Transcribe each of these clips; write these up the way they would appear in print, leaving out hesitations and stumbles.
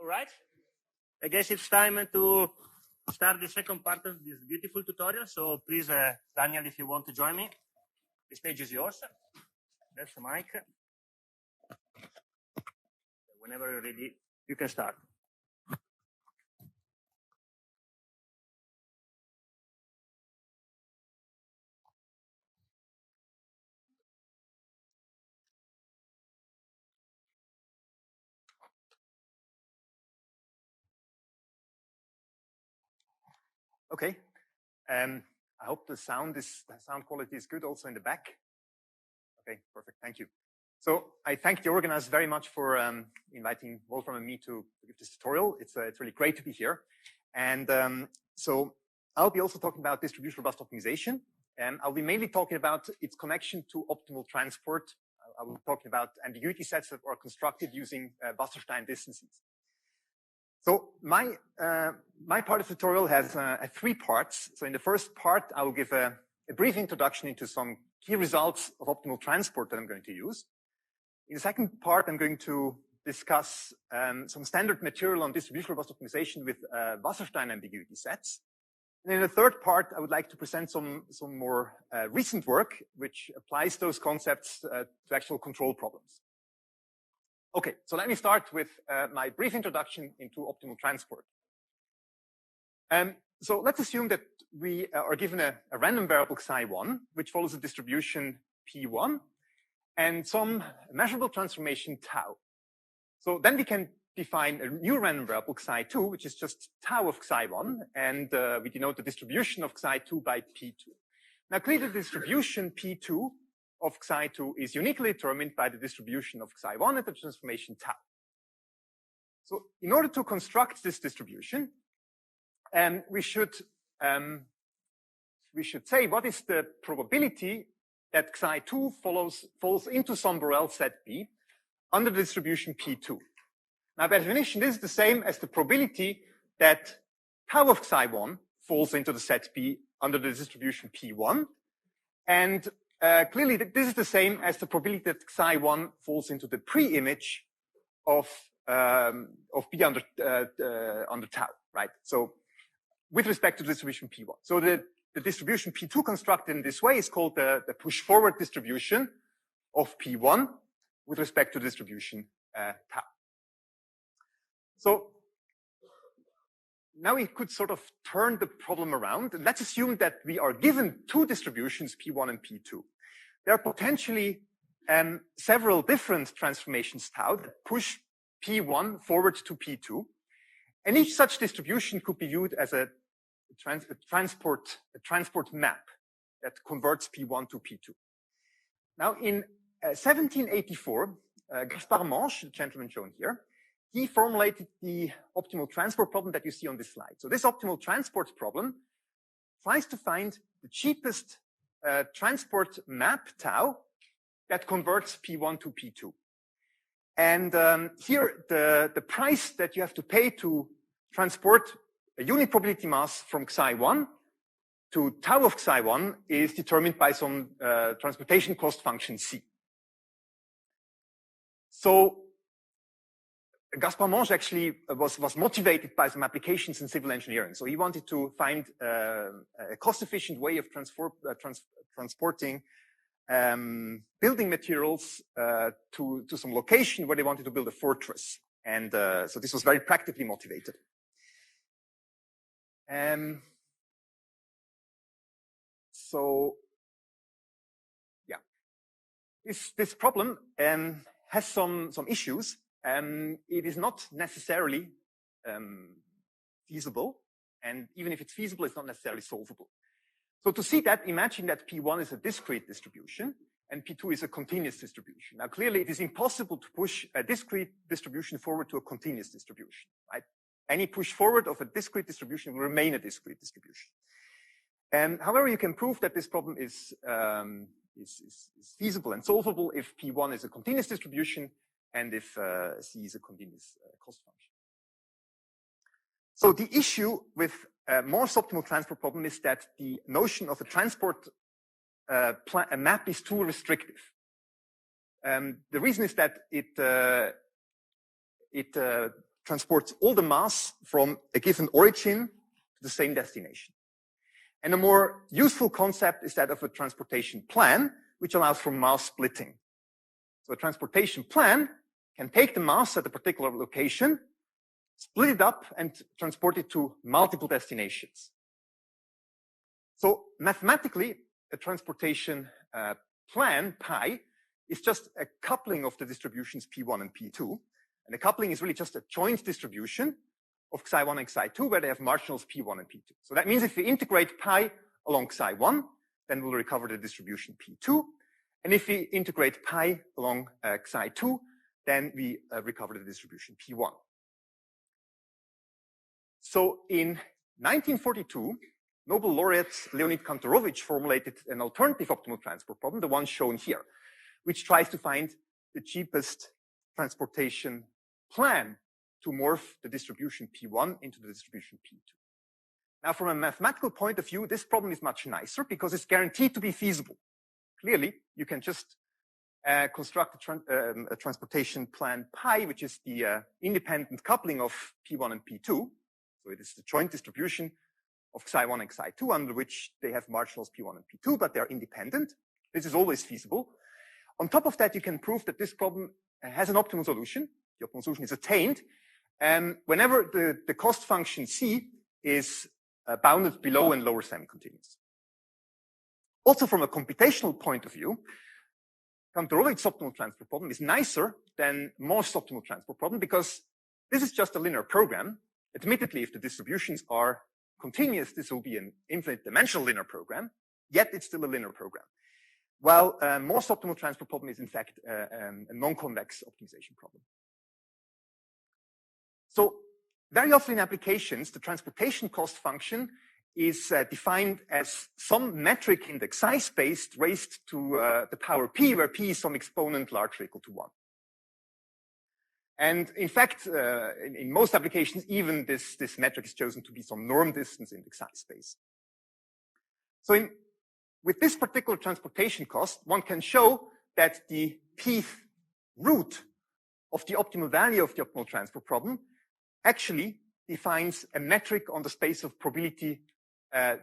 All right. I guess it's time to start the second part of this beautiful tutorial. So please, Daniel, if you want to join me, the stage is yours. There's the mic. Whenever you're ready, you can start. Okay. I hope the sound quality is good also in the back. Okay, perfect. Thank you. So I thank the organizers very much for inviting Wolfram and me to give this tutorial. It's really great to be here. And so I'll be also talking about distributional robust optimization. And I'll be mainly talking about its connection to optimal transport. I will be talking about ambiguity sets that are constructed using Wasserstein distances. So my part of the tutorial has 3 parts. So in the first part, I will give a brief introduction into some key results of optimal transport that I'm going to use. In the second part, I'm going to discuss some standard material on distributional robust optimization with Wasserstein ambiguity sets. And in the third part, I would like to present some more recent work which applies those concepts to actual control problems. Okay, so let me start with my brief introduction into optimal transport. So let's assume that we are given a random variable xi1, which follows a distribution p1, and some measurable transformation tau. So then we can define a new random variable xi2, which is just tau of xi1, and we denote the distribution of xi2 by p2. Now clearly the distribution p2 of xi2 is uniquely determined by the distribution of xi1 at the transformation tau. So in order to construct this distribution, we should say what is the probability that xi2 falls into some Borel set B under the distribution p2. Now by definition, this is the same as the probability that tau of xi1 falls into the set B under the distribution p1, and clearly, this is the same as the probability that xi1 falls into the pre-image of B under tau, right? So with respect to the distribution P1. So the distribution P2 constructed in this way is called the push-forward distribution of P1 with respect to the distribution tau. So now we could sort of turn the problem around. And let's assume that we are given 2 distributions, P1 and P2. There are potentially several different transformations tau that push P1 forward to P2. And each such distribution could be viewed as a transport map that converts P1 to P2. Now in 1784, Gaspard Monge, the gentleman shown here, he formulated the optimal transport problem that you see on this slide. So this optimal transport problem tries to find the cheapest transport map tau that converts P1 to P2. And here the price that you have to pay to transport a unit probability mass from xi1 to tau of xi1 is determined by some transportation cost function C. So Gaspard Monge actually was motivated by some applications in civil engineering. So he wanted to find a cost-efficient way of transporting building materials to some location where they wanted to build a fortress. And so this was very practically motivated. So yeah, this problem has some issues. It is not necessarily feasible, and even if it's feasible, it's not necessarily solvable. So to see that, imagine that P1 is a discrete distribution and P2 is a continuous distribution. Now clearly it is impossible to push a discrete distribution forward to a continuous distribution, right? Any push forward of a discrete distribution will remain a discrete distribution. However, you can prove that this problem is feasible and solvable if P1 is a continuous distribution and if C is a continuous cost function. So the issue with Monge's optimal transport problem is that the notion of a transport a map is too restrictive. The reason is that it transports all the mass from a given origin to the same destination. And a more useful concept is that of a transportation plan, which allows for mass splitting. So a transportation plan can take the mass at a particular location, split it up, and transport it to multiple destinations. So mathematically, a transportation plan, pi, is just a coupling of the distributions P1 and P2. And the coupling is really just a joint distribution of Xi1 and Xi2, where they have marginals P1 and P2. So that means if we integrate pi along Xi1, then we'll recover the distribution P2. And if we integrate pi along Xi2, then we recover the distribution P1. So in 1942, Nobel laureate Leonid Kantorovich formulated an alternative optimal transport problem, the one shown here, which tries to find the cheapest transportation plan to morph the distribution P1 into the distribution P2. Now, from a mathematical point of view, this problem is much nicer because it's guaranteed to be feasible. Clearly, you can just construct a transportation plan pi, which is the independent coupling of P1 and P2. So it is the joint distribution of Xi1 and Xi2, under which they have marginals P1 and P2, but they're independent. This is always feasible. On top of that, you can prove that this problem has an optimal solution. The optimal solution is attained whenever the cost function C is bounded below and lower semi-continuous. Also, from a computational point of view, Kantorovich's optimal transport problem is nicer than Morse's optimal transport problem because this is just a linear program. Admittedly, if the distributions are continuous, this will be an infinite dimensional linear program, yet it's still a linear program. While Morse's optimal transport problem is in fact a non-convex optimization problem. So very often in applications, the transportation cost function is defined as some metric in the Xi space raised to the power p, where p is some exponent larger or equal to 1. And in fact, in most applications, even this metric is chosen to be some norm distance in the Xi space. So with this particular transportation cost, one can show that the pth root of the optimal value of the optimal transport problem actually defines a metric on the space of probability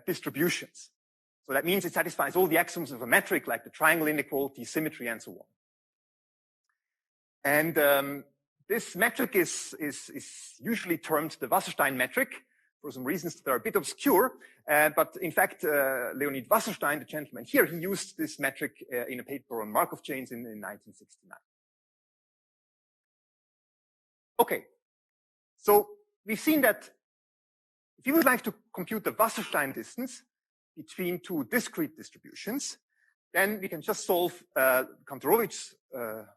distributions. So that means it satisfies all the axioms of a metric, like the triangle inequality, symmetry, and so on. And this metric is usually termed the Wasserstein metric for some reasons that are a bit obscure. But in fact, Leonid Wasserstein, the gentleman here, he used this metric in a paper on Markov chains in 1969. Okay, so we've seen that if you would like to compute the Wasserstein distance between two discrete distributions, then we can just solve Kantorovich's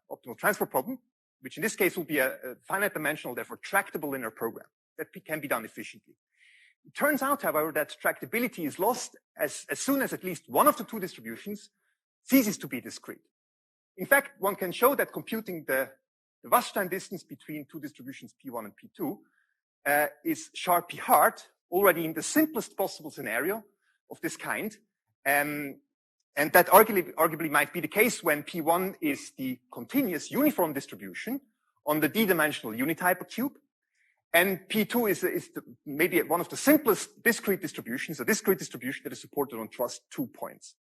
optimal transport problem, which in this case will be a finite dimensional, therefore tractable linear program that can be done efficiently. It turns out, however, that tractability is lost as soon as at least one of the two distributions ceases to be discrete. In fact, one can show that computing the Wasserstein distance between two distributions P1 and P2 is sharply hard already in the simplest possible scenario of this kind. And that arguably might be the case when P1 is the continuous uniform distribution on the d-dimensional unit hypercube. And P2 is maybe one of the simplest discrete distributions, a discrete distribution that is supported on just 2 points.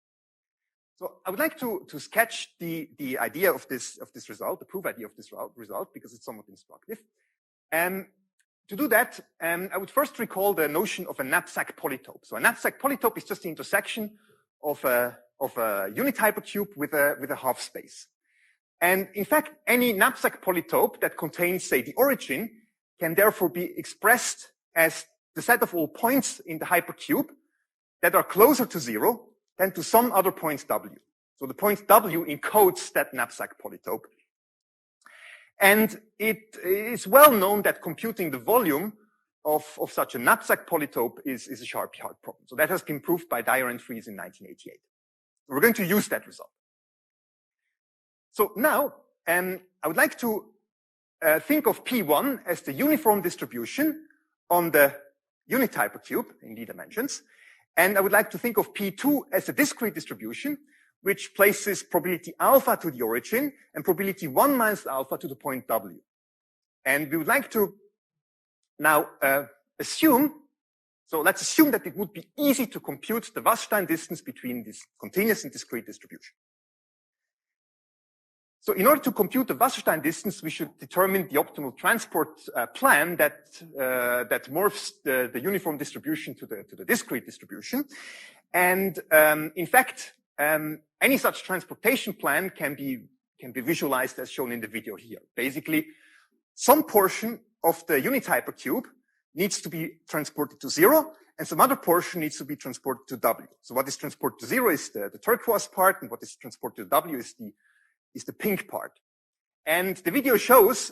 So I would like to sketch the idea of this result, the proof idea of this result, because it's somewhat instructive. To do that, I would first recall the notion of a knapsack polytope. So a knapsack polytope is just the intersection of a unit hypercube with a half space. And in fact, any knapsack polytope that contains, say, the origin can therefore be expressed as the set of all points in the hypercube that are closer to 0 than to some other point W. So the point W encodes that knapsack polytope. And it is well known that computing the volume of such a knapsack polytope is a sharply hard problem. So that has been proved by Dyer and Fries in 1988. We're going to use that result. So now, I would like to think of P1 as the uniform distribution on the unit hypercube in d dimensions. And I would like to think of P2 as a discrete distribution, which places probability alpha to the origin and probability 1 minus alpha to the point W. And we would like to now let's assume that it would be easy to compute the Wasserstein distance between this continuous and discrete distribution. So in order to compute the Wasserstein distance, we should determine the optimal transport plan that morphs the uniform distribution to the discrete distribution. And in fact, any such transportation plan can be visualized as shown in the video here. Basically, some portion of the unit hypercube needs to be transported to 0, and some other portion needs to be transported to W. So what is transported to 0 is the turquoise part, and what is transported to W is the pink part. And the video shows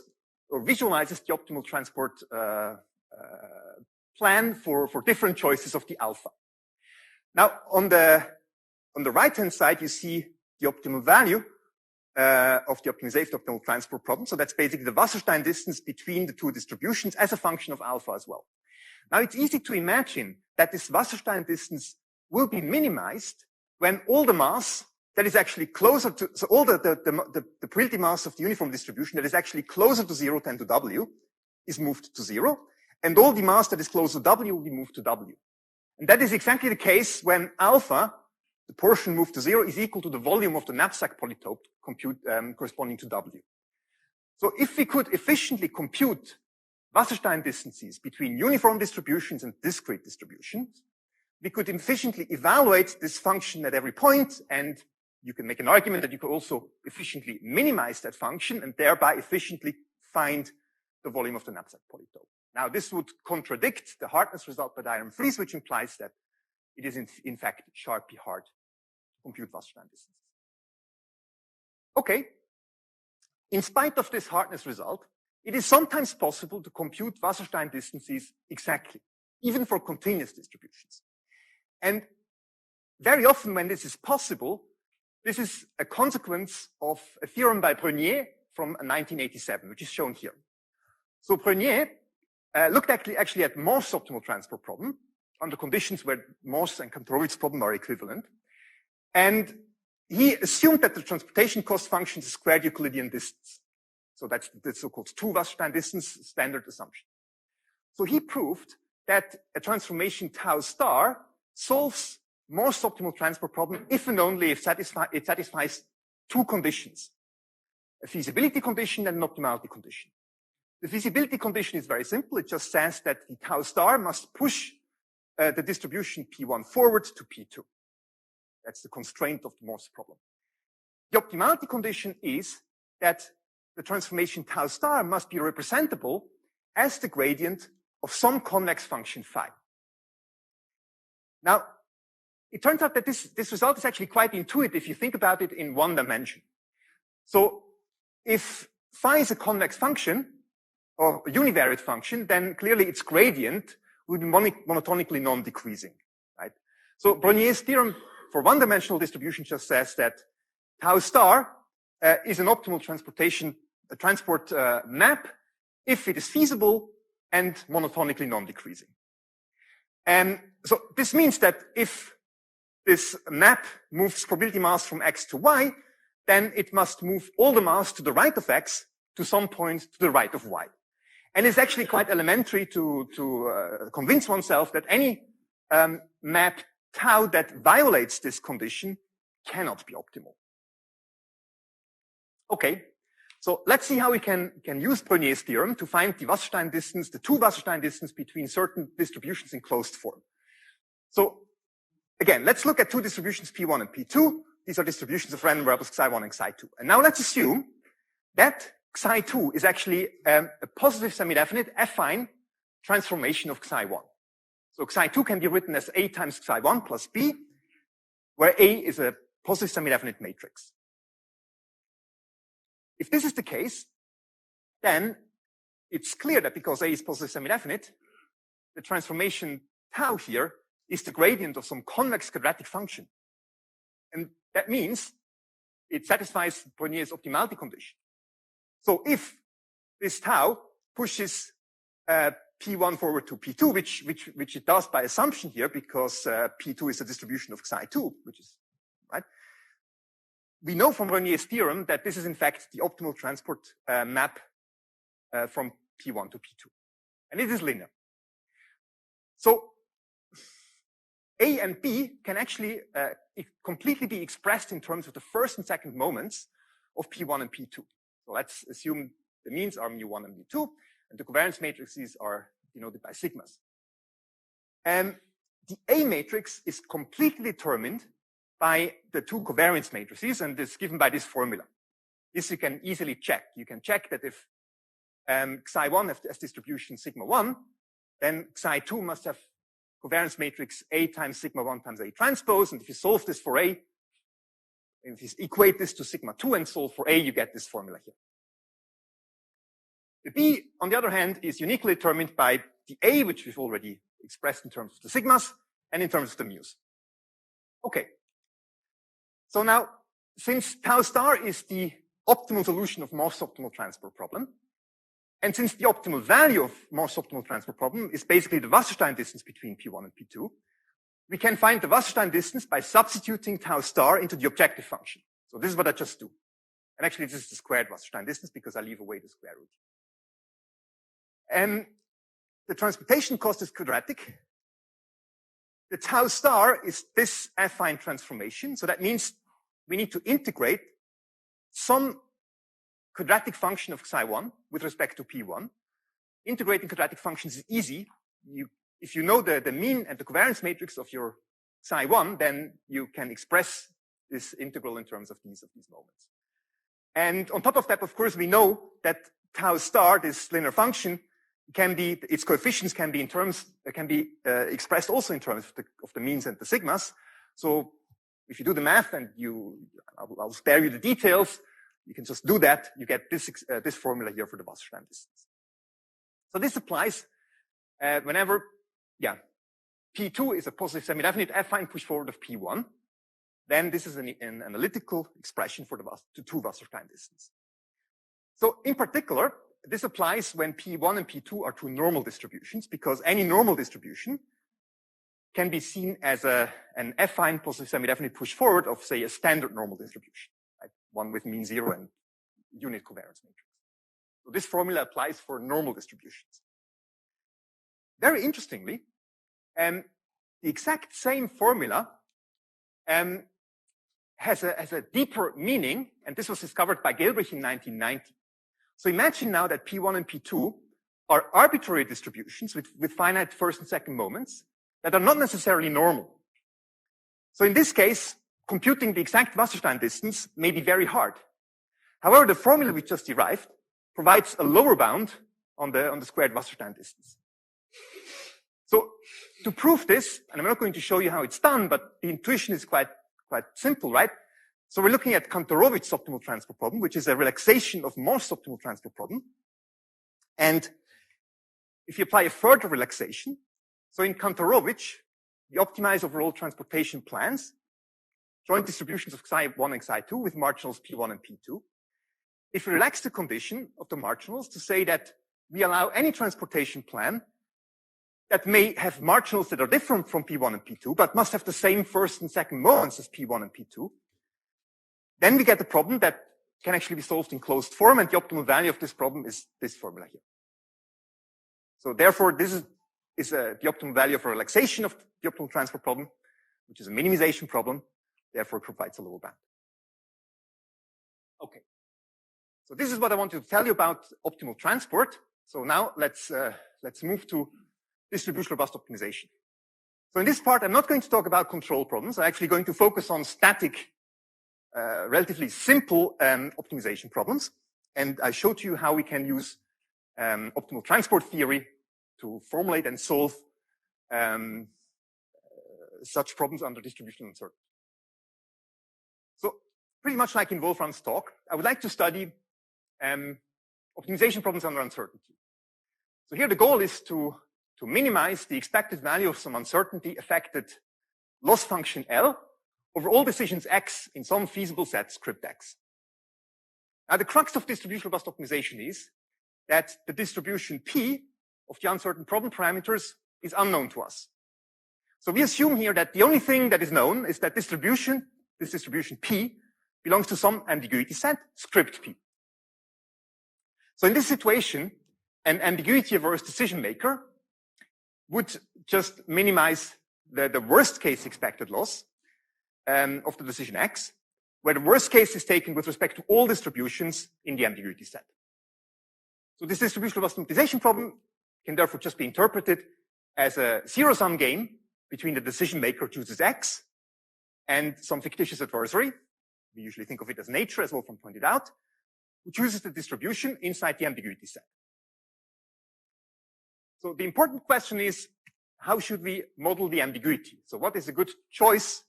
or visualizes the optimal transport plan for different choices of the alpha. Now, on the right-hand side, you see the optimal value of the optimization optimal transport problem. So that's basically the Wasserstein distance between the two distributions as a function of alpha as well. Now, it's easy to imagine that this Wasserstein distance will be minimized when all the mass that is actually closer to, so all the probability mass of the uniform distribution that is actually closer to 0 than to W is moved to 0, and all the mass that is closer to W will be moved to W. And that is exactly the case when alpha, the portion moved to 0, is equal to the volume of the knapsack polytope corresponding to W. So if we could efficiently compute Wasserstein distances between uniform distributions and discrete distributions, we could efficiently evaluate this function at every point, and you can make an argument that you could also efficiently minimize that function and thereby efficiently find the volume of the knapsack polytope. Now, this would contradict the hardness result by diagram freeze, which implies that it is in fact sharply hard to compute Wasserstein distances. Okay. In spite of this hardness result, it is sometimes possible to compute Wasserstein distances exactly, even for continuous distributions. And very often when this is possible, this is a consequence of a theorem by Brenier from 1987, which is shown here. So Brenier looked actually at Morse's optimal transport problem under conditions where Morse and Kantorovic's problem are equivalent. And he assumed that the transportation cost function is a squared Euclidean distance. So that's the so-called 2 Wasserstein distance standard assumption. So he proved that a transformation tau star solves Morse's optimal transport problem if and only if it satisfies 2 conditions, a feasibility condition and an optimality condition. The feasibility condition is very simple. It just says that the tau star must push the distribution P1 forward to P2. That's the constraint of the Morse problem. The optimality condition is that the transformation tau star must be representable as the gradient of some convex function phi. Now, it turns out that this result is actually quite intuitive if you think about it in one dimension. So if phi is a convex function, or a univariate function, then clearly its gradient would be monotonically non-decreasing, right? So Brenier's theorem for one-dimensional distribution just says that tau star is an optimal transport map if it is feasible and monotonically non-decreasing. And so this means that if this map moves probability mass from X to Y, then it must move all the mass to the right of X to some point to the right of Y. And it's actually quite elementary to convince oneself that any map tau that violates this condition cannot be optimal. Okay, so let's see how we can use Brenier's theorem to find the Wasserstein distance, the 2 Wasserstein distance between certain distributions in closed form. So again, let's look at 2 distributions P1 and P2. These are distributions of random variables Xi1 and Xi2. And now let's assume that Xi2 is actually a positive semi-definite affine transformation of Xi1. So Xi2 can be written as A times Xi1 plus B, where A is a positive semi-definite matrix. If this is the case, then it's clear that because A is positive semi-definite, the transformation tau here is the gradient of some convex quadratic function. And that means it satisfies Brenier's optimality condition. So if this tau pushes P1 forward to P2, which it does by assumption here, because P2 is a distribution of Xi2, which is right. We know from Brenier's theorem that this is in fact the optimal transport map from P1 to P2. and it is linear. So A and B can actually completely be expressed in terms of the first and second moments of P1 and P2. So let's assume the means are mu1 and mu2, and the covariance matrices are denoted by sigmas. And the A matrix is completely determined by the two covariance matrices, and is given by this formula. This you can easily check. You can check that if Xi1 has distribution sigma 1, then Xi2 must have covariance matrix A times sigma 1 times A transpose, and if you solve this for A, if you equate this to sigma 2 and solve for A, you get this formula here. The B, on the other hand, is uniquely determined by the A, which we've already expressed in terms of the sigmas, and in terms of the mu's. Okay. So now, since tau star is the optimal solution of Morse optimal transfer problem, and since the optimal value of Morse optimal transfer problem is basically the Wasserstein distance between P1 and P2, we can find the Wasserstein distance by substituting tau star into the objective function. So this is what I just do. And actually, this is the squared Wasserstein distance because I leave away the square root. And the transportation cost is quadratic. The tau star is this affine transformation. So that means we need to integrate some quadratic function of Xi1 with respect to P1. Integrating quadratic functions is easy. If you know the mean and the covariance matrix of your Xi1, then you can express this integral in terms of these moments. And on top of that, of course, we know that tau star, this linear function, its coefficients can be expressed also in terms of the means and the sigmas. So if you do the math, and I'll spare you the details, you can just do that. You get this formula here for the Wasserstein distance. So this applies whenever, P2 is a positive semi-definite affine push forward of P1. Then this is an analytical expression for the two Wasserstein distance. So in particular, this applies when P1 and P2 are two normal distributions, because any normal distribution can be seen as an affine positive semi-definite push forward of, say, a standard normal distribution, right? One with mean zero and unit covariance matrix. So this formula applies for normal distributions. Very interestingly, the exact same formula has a deeper meaning, and this was discovered by Gelbrich in 1990. So imagine now that P1 and P2 are arbitrary distributions with finite first and second moments that are not necessarily normal. So in this case, computing the exact Wasserstein distance may be very hard. However, the formula we just derived provides a lower bound on the squared Wasserstein distance. So to prove this, and I'm not going to show you how it's done, but the intuition is quite simple, right? So we're looking at Kantorovic's optimal transfer problem, which is a relaxation of Morse optimal transfer problem. And if you apply a further relaxation, so in Kantorovich, we optimize overall transportation plans, joint distributions of Xi1 and Xi2 with marginals P1 and P2. If we relax the condition of the marginals to say that we allow any transportation plan that may have marginals that are different from P1 and P2, but must have the same first and second moments as P1 and P2, then we get a problem that can actually be solved in closed form, and the optimal value of this problem is this formula here. So therefore, this is the optimal value of a relaxation of the optimal transfer problem, which is a minimization problem, therefore it provides a lower bound. Okay. So this is what I wanted to tell you about optimal transport. So now let's move to distributionally robust optimization. So in this part, I'm not going to talk about control problems. I'm actually going to focus on static, relatively simple optimization problems. And I showed you how we can use optimal transport theory to formulate and solve such problems under distributional uncertainty. So pretty much like in Wolfram's talk, I would like to study optimization problems under uncertainty. So here the goal is to minimize the expected value of some uncertainty affected loss function L over all decisions X in some feasible set script X. Now the crux of distributional robust optimization is that the distribution P of the uncertain problem parameters is unknown to us. So we assume here that the only thing that is known is that this distribution P belongs to some ambiguity set, script P. So in this situation, an ambiguity-averse decision maker would just minimize the worst case expected loss of the decision X, where the worst case is taken with respect to all distributions in the ambiguity set. So this distributional robust optimization problem can therefore just be interpreted as a zero-sum game between the decision maker chooses X and some fictitious adversary. We usually think of it as nature, as Wolfram pointed out, who chooses the distribution inside the ambiguity set. So the important question is, how should we model the ambiguity? So what is a good choice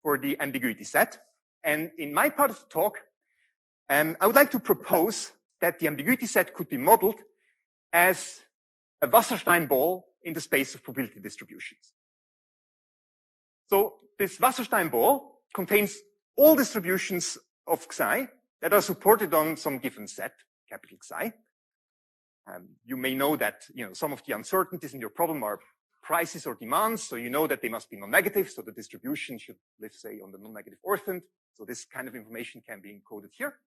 for the ambiguity set? And in my part of the talk, I would like to propose that the ambiguity set could be modeled as a Wasserstein ball in the space of probability distributions. So this Wasserstein ball contains all distributions of Xi that are supported on some given set, capital Xi. You may know that some of the uncertainties in your problem are prices or demands, so you know that they must be non-negative, so the distribution should live, say, on the non-negative orthant. So this kind of information can be encoded here.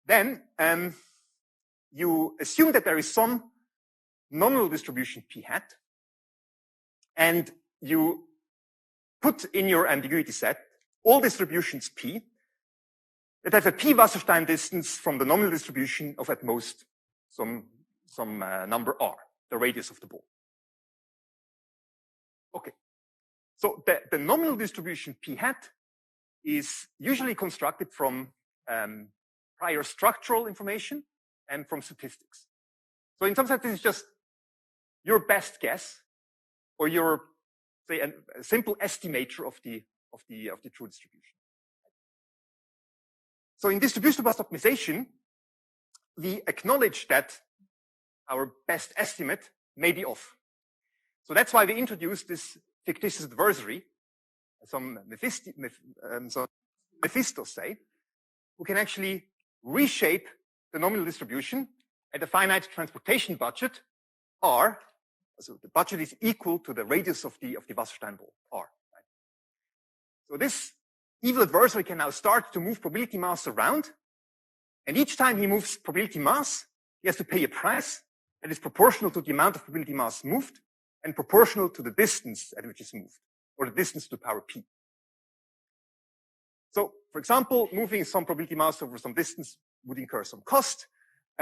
Then you assume that there is some nominal distribution p hat, and you put in your ambiguity set all distributions p that have a p Wasserstein distance from the nominal distribution of at most some number r, the radius of the ball. Okay, so the nominal distribution p hat is usually constructed from prior structural information and from statistics. So in some sense, this is just your best guess, or your, say, a simple estimator of the true distribution. So in distributional robust optimization, we acknowledge that our best estimate may be off. So that's why we introduced this fictitious adversary, some Mephistos, say, who can actually reshape the nominal distribution at a finite transportation budget, R. So the budget is equal to the radius of the Wasserstein ball, R. Right? So this evil adversary can now start to move probability mass around, and each time he moves probability mass, he has to pay a price that is proportional to the amount of probability mass moved and proportional to the distance at which it's moved, or the distance to the power p. So, for example, moving some probability mass over some distance would incur some cost.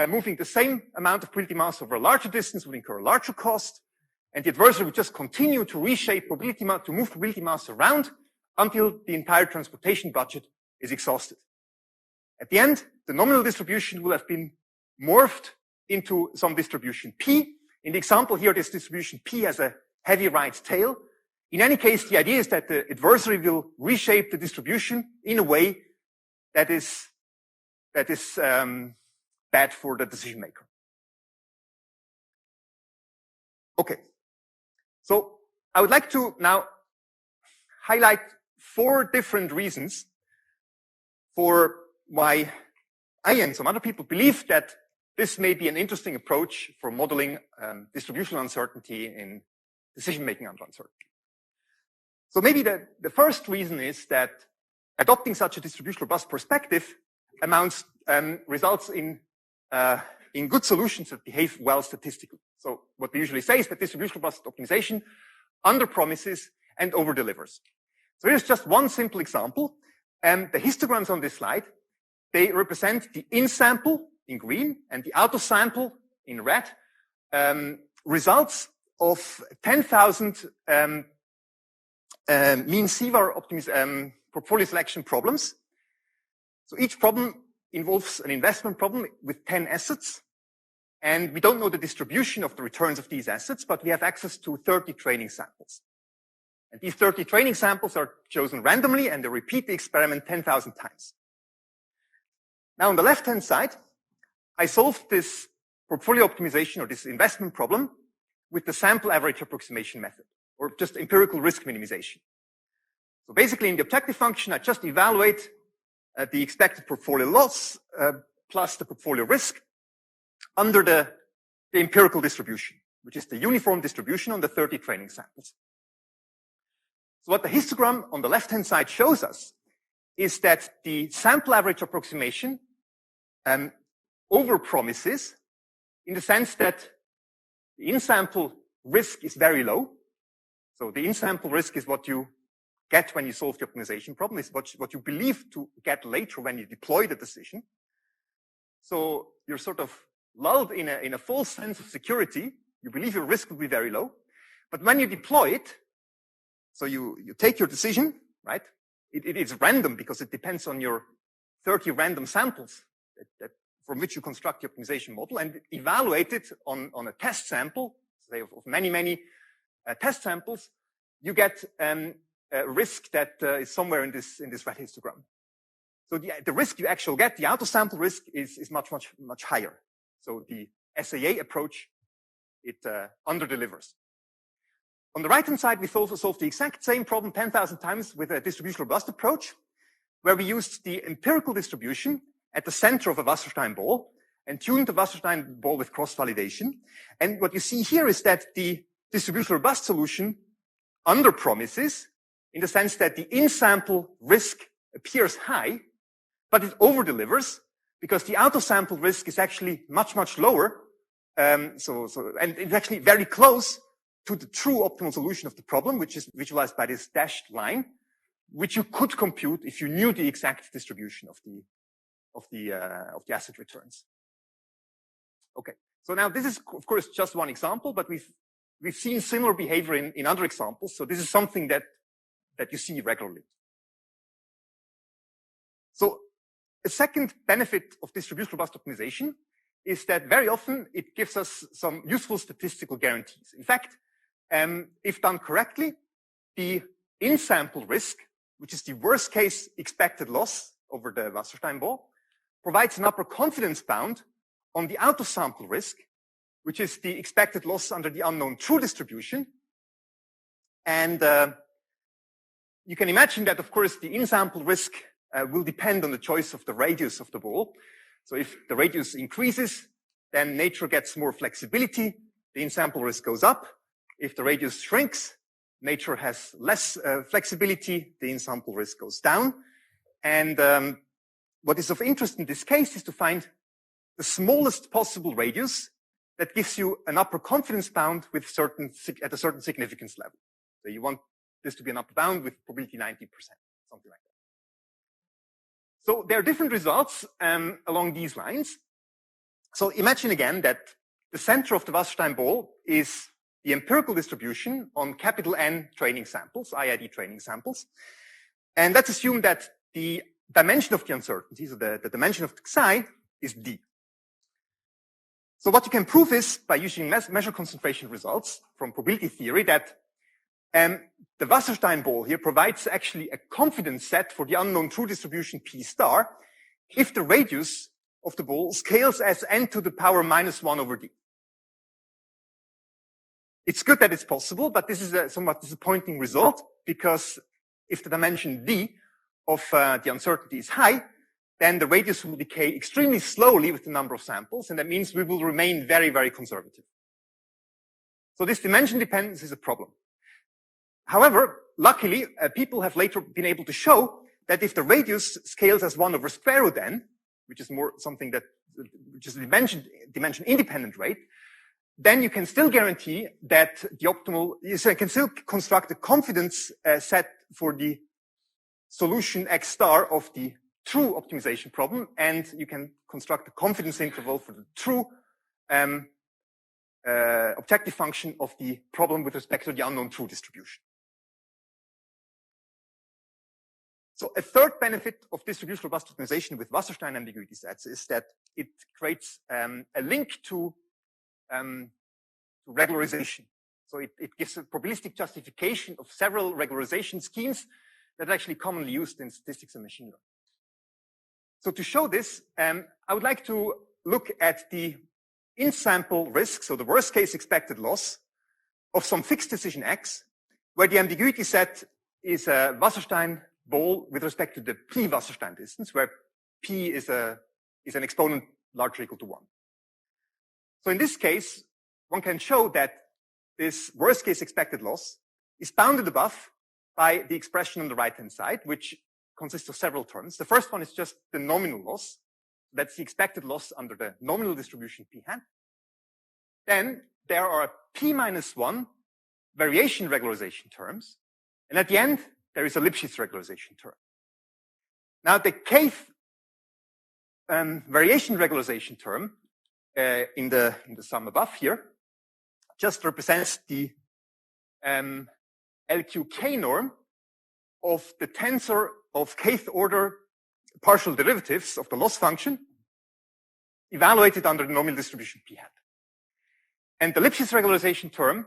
Moving the same amount of probability mass over a larger distance would incur a larger cost. And the adversary would just continue to reshape probability mass, to move probability mass around until the entire transportation budget is exhausted. At the end, the nominal distribution will have been morphed into some distribution P. In the example here, this distribution P has a heavy right tail. In any case, the idea is that the adversary will reshape the distribution in a way that is bad for the decision maker. Okay. So I would like to now highlight 4 different reasons for why I and some other people believe that this may be an interesting approach for modeling distributional uncertainty in decision-making under uncertainty. So maybe the first reason is that adopting such a distributional robust perspective results in good solutions that behave well statistically. So what we usually say is that distributional robust optimization underpromises and overdelivers. So here's just one simple example. The histograms on this slide, they represent the in-sample in green and the out-of-sample in red results of 10,000 mean CVAR portfolio selection problems. So each problem involves an investment problem with 10 assets. And we don't know the distribution of the returns of these assets, but we have access to 30 training samples. And these 30 training samples are chosen randomly, and they repeat the experiment 10,000 times. Now, on the left-hand side, I solved this portfolio optimization or this investment problem with the sample average approximation method, or just empirical risk minimization. So basically, in the objective function, I just evaluate the expected portfolio loss plus the portfolio risk under the empirical distribution, which is the uniform distribution on the 30 training samples. So what the histogram on the left-hand side shows us is that the sample average approximation overpromises in the sense that the in-sample risk is very low. So the in-sample risk is what you get when you solve the optimization problem, is what you believe to get later when you deploy the decision. So you're sort of lulled in a false sense of security. You believe your risk will be very low. But when you deploy it, so you take your decision, right? It is random because it depends on your 30 random samples from which you construct the optimization model and evaluate it on a test sample, say of many test samples. You get a risk that is somewhere in this red histogram. So the risk you actually get, the auto-sample risk, is much higher. So the SAA approach, it under-delivers. On the right-hand side, we also solved the exact same problem 10,000 times with a distribution robust approach, where we used the empirical distribution at the center of a Wasserstein ball and tuned the Wasserstein ball with cross-validation. And what you see here is that the distribution robust solution under-promises, in the sense that the in-sample risk appears high, but it over-delivers because the auto-sample risk is actually much lower. And it's actually very close to the true optimal solution of the problem, which is visualized by this dashed line, which you could compute if you knew the exact distribution of the asset returns. Okay, so now this is of course just one example, but we've seen similar behavior in other examples. So this is something that you see regularly. So a second benefit of distribution robust optimization is that very often it gives us some useful statistical guarantees. In fact, if done correctly, the in-sample risk, which is the worst case expected loss over the Wasserstein ball, provides an upper confidence bound on the auto-sample risk, which is the expected loss under the unknown true distribution. And you can imagine that, of course, the in-sample risk will depend on the choice of the radius of the ball. So if the radius increases, then nature gets more flexibility. The in-sample risk goes up. If the radius shrinks, nature has less flexibility. The in-sample risk goes down. And what is of interest in this case is to find the smallest possible radius that gives you an upper confidence bound with at a certain significance level. So you want this to be an upper bound with probability 90%, something like that. So there are different results along these lines. So imagine again that the center of the Wasserstein ball is the empirical distribution on capital N training samples, IID training samples. And let's assume that the dimension of the uncertainty, so the dimension of the psi, is D. So what you can prove is, by using measure concentration results from probability theory, that the Wasserstein ball here provides actually a confidence set for the unknown true distribution P star if the radius of the ball scales as n to the power -1 over D. It's good that it's possible, but this is a somewhat disappointing result, because if the dimension D of the uncertainty is high, then the radius will decay extremely slowly with the number of samples, and that means we will remain very conservative. So this dimension dependence is a problem. However, luckily, people have later been able to show that if the radius scales as 1 over square root n, which is more something which is a dimension independent rate, then you can still guarantee that you can still construct a confidence set for the solution X star of the true optimization problem, and you can construct a confidence interval for the true objective function of the problem with respect to the unknown true distribution. So a third benefit of distribution robust optimization with Wasserstein ambiguity sets is that it creates a link to regularization. So it gives a probabilistic justification of several regularization schemes that are actually commonly used in statistics and machine learning. So to show this, I would like to look at the in-sample risk, so the worst case expected loss of some fixed decision X, where the ambiguity set is a Wasserstein ball with respect to the P Wasserstein distance, where P is an exponent larger or equal to 1. So in this case, one can show that this worst case expected loss is bounded above by the expression on the right-hand side, which consists of several terms. The first one is just the nominal loss. That's the expected loss under the nominal distribution P hat. then there are P-1 variation regularization terms. And at the end, there is a Lipschitz regularization term. Now, the kth variation regularization term in the sum above here just represents the LQK norm of the tensor of kth order partial derivatives of the loss function evaluated under the nominal distribution P hat. And the Lipschitz regularization term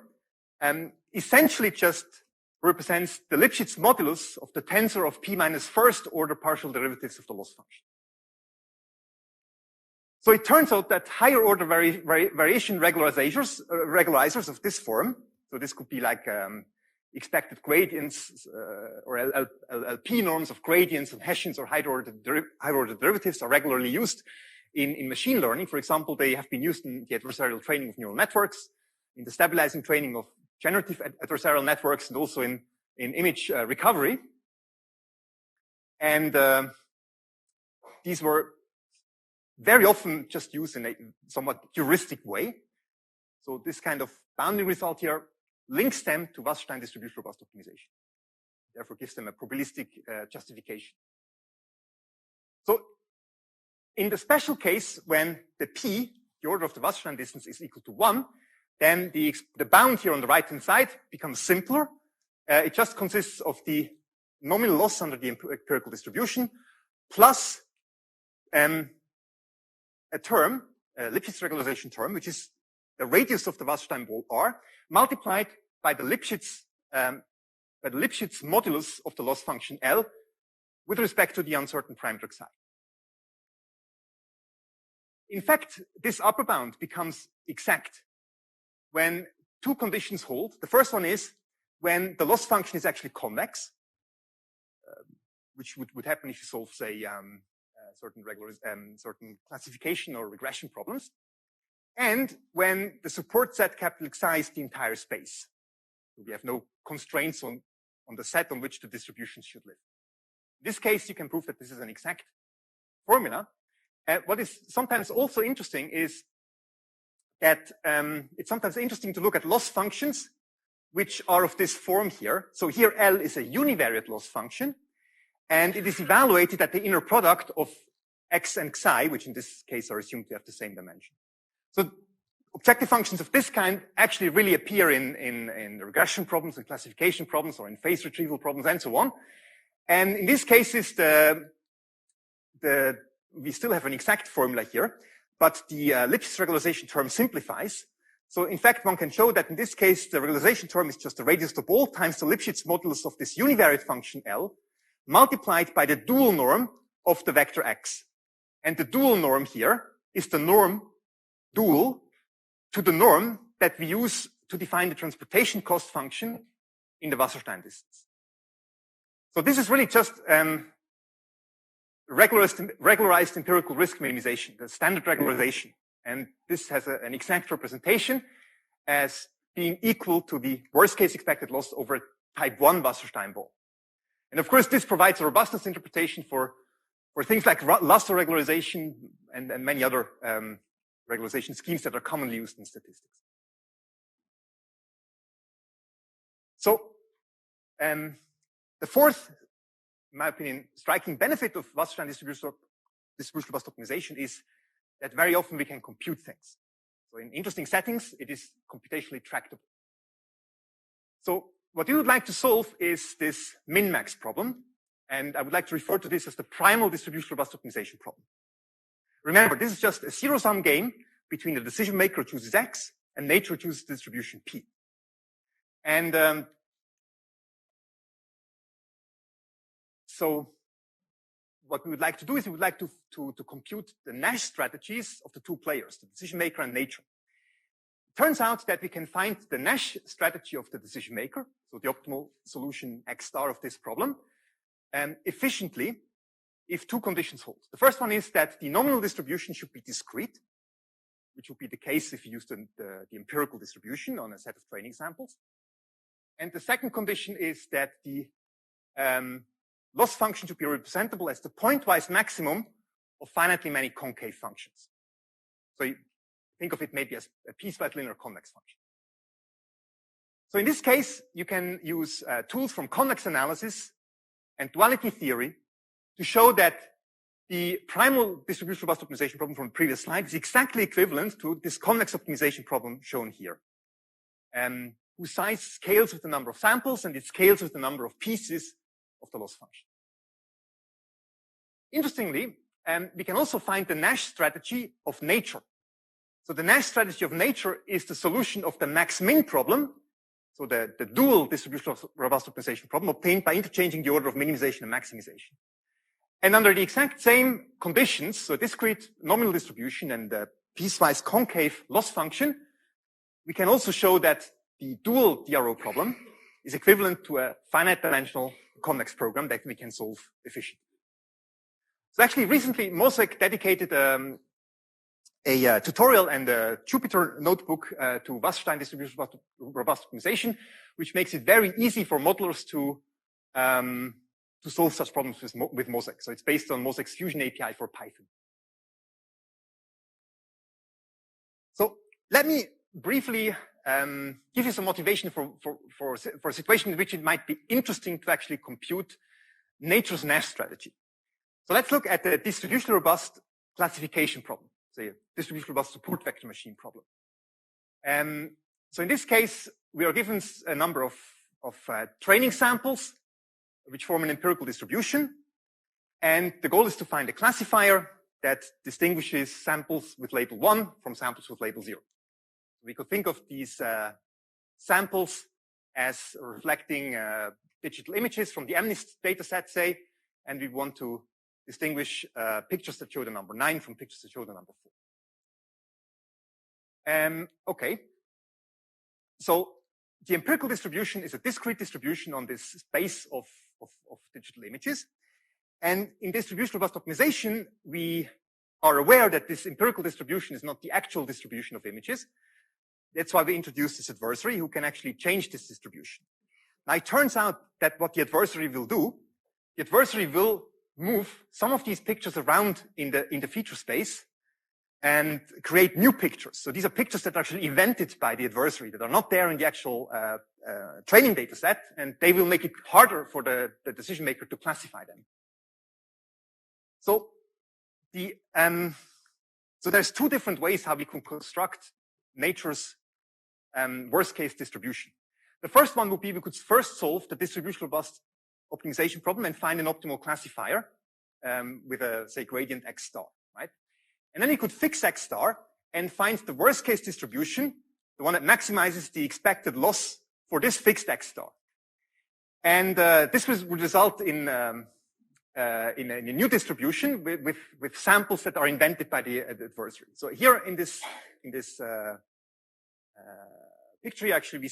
essentially just represents the Lipschitz modulus of the tensor of P minus first order partial derivatives of the loss function. So it turns out that higher order variation regularizers of this form, so this could be like expected gradients or LP norms of gradients and Hessians or higher order derivatives are regularly used in machine learning. For example, they have been used in the adversarial training of neural networks, in the stabilizing training of generative adversarial networks, and also in image recovery. And these were very often just used in a somewhat heuristic way. So this kind of bounding result here links them to Wasserstein distribution robust optimization. Therefore gives them a probabilistic justification. So in the special case, when the P, the order of the Wasserstein distance, is equal to 1, then the bound here on the right-hand side becomes simpler. It just consists of the nominal loss under the empirical distribution plus a term, a Lipschitz regularization term, which is the radius of the Wasserstein ball R, multiplied by the Lipschitz modulus of the loss function L with respect to the uncertain parameter psi. In fact, this upper bound becomes exact when two conditions hold. The first one is when the loss function is actually convex, which would happen if you solve, say, certain classification or regression problems, and when the support set capital Xi is the entire space. So we have no constraints on the set on which the distribution should live. In this case, you can prove that this is an exact formula. What is sometimes also interesting is that it's sometimes interesting to look at loss functions which are of this form here. So here L is a univariate loss function, and it is evaluated at the inner product of X and Xi, which in this case are assumed to have the same dimension. So objective functions of this kind actually really appear in regression problems and classification problems or in phase retrieval problems and so on. And in these cases, we still have an exact formula here, but the Lipschitz regularization term simplifies. So in fact, one can show that in this case, the regularization term is just the radius of the ball times the Lipschitz modulus of this univariate function L multiplied by the dual norm of the vector X. And the dual norm here is the norm dual to the norm that we use to define the transportation cost function in the Wasserstein distance. So this is really just regularized empirical risk minimization, the standard regularization. And this has an exact representation as being equal to the worst case expected loss over a type 1 Wasserstein ball. And of course, this provides a robustness interpretation for things like Lusser regularization and many other regularization schemes that are commonly used in statistics. So the fourth, in my opinion, striking benefit of Wasserstein distribution robust optimization is that very often we can compute things. So in interesting settings, it is computationally tractable. So what we would like to solve is this min-max problem. And I would like to refer to this as the primal distribution robust optimization problem. Remember, this is just a zero-sum game between the decision maker who chooses X and nature who chooses the distribution P. And so what we would like to do is we would like to compute the Nash strategies of the two players, the decision maker and nature. It turns out that we can find the Nash strategy of the decision maker, so the optimal solution X star of this problem, efficiently if two conditions hold. The first one is that the nominal distribution should be discrete, which would be the case if you use the empirical distribution on a set of training samples. And the second condition is that the loss function should be representable as the pointwise maximum of finitely many concave functions. So you think of it maybe as a piecewise linear convex function. So in this case, you can use tools from convex analysis and duality theory to show that the primal distribution robust optimization problem from the previous slide is exactly equivalent to this convex optimization problem shown here, whose size scales with the number of samples and it scales with the number of pieces of the loss function. Interestingly, we can also find the Nash strategy of nature. So the Nash strategy of nature is the solution of the max-min problem, so the dual distribution robust optimization problem obtained by interchanging the order of minimization and maximization. And under the exact same conditions, so discrete nominal distribution and the piecewise concave loss function, we can also show that the dual DRO problem is equivalent to a finite dimensional convex program that we can solve efficiently. So actually recently Mosek dedicated a tutorial and a Jupyter notebook to Wasserstein distribution robust optimization, which makes it very easy for modelers to solve such problems with Mosek. So it's based on Mosek's Fusion API for Python. So let me briefly give you some motivation for a situation in which it might be interesting to actually compute nature's Nash strategy. So let's look at the distributionally robust classification problem, say a distributionally robust support vector machine problem. So in this case, we are given a number of training samples which form an empirical distribution. And the goal is to find a classifier that distinguishes samples with label 1 from samples with label 0. We could think of these samples as reflecting digital images from the MNIST data set, say, and we want to distinguish pictures that show the number 9 from pictures that show the number 4. Okay. So the empirical distribution is a discrete distribution on this space of digital images. And in distribution robust optimization, we are aware that this empirical distribution is not the actual distribution of images. That's why we introduced this adversary who can actually change this distribution. Now it turns out that what the adversary will do, the adversary will move some of these pictures around in the feature space and create new pictures. So these are pictures that are actually invented by the adversary that are not there in the actual training data set, and they will make it harder for the decision maker to classify them. So so there's two different ways how we can construct nature's worst case distribution. The first one would be we could first solve the distribution robust optimization problem and find an optimal classifier with a, say, gradient x star, right? And then you could fix x star and find the worst case distribution, the one that maximizes the expected loss for this fixed x star. And this would result in a new distribution with samples that are invented by the adversary. So here in this picture, actually, we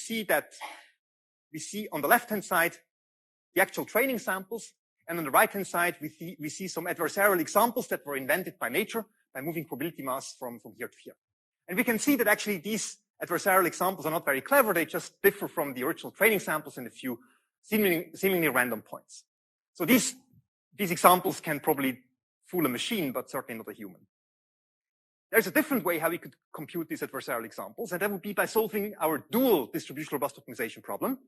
see on the left-hand side the actual training samples, and on the right-hand side we see some adversarial examples that were invented by nature by moving probability mass from here to here. And we can see that actually these adversarial examples are not very clever. They just differ from the original training samples in a few seemingly random points. So these examples can probably fool a machine, but certainly not a human. There's a different way how we could compute these adversarial examples, and that would be by solving our dual distribution robust optimization problem.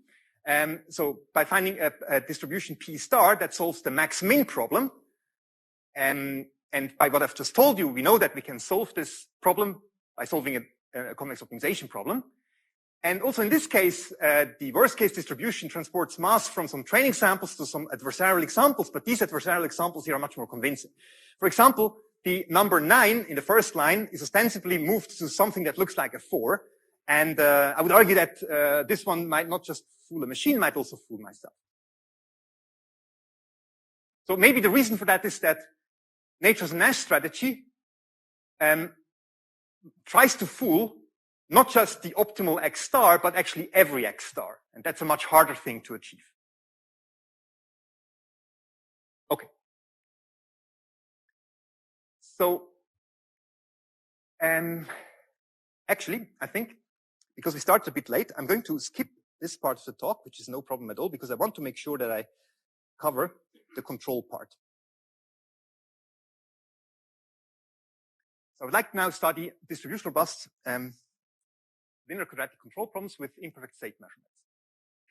So by finding a distribution P star that solves the max-min problem, and by what I've just told you, we know that we can solve this problem by solving a convex optimization problem. And also in this case, the worst case distribution transports mass from some training samples to some adversarial examples, but these adversarial examples here are much more convincing. For example, the number 9 in the first line is ostensibly moved to something that looks like a 4. And I would argue that this one might not just fool a machine, might also fool myself. So maybe the reason for that is that nature's Nash strategy tries to fool not just the optimal X star, but actually every X star. And that's a much harder thing to achieve. Okay. So, actually, I think, because we started a bit late, I'm going to skip this part of the talk, which is no problem at all, because I want to make sure that I cover the control part. So I would like to now study distribution robust linear quadratic control problems with imperfect state measurements.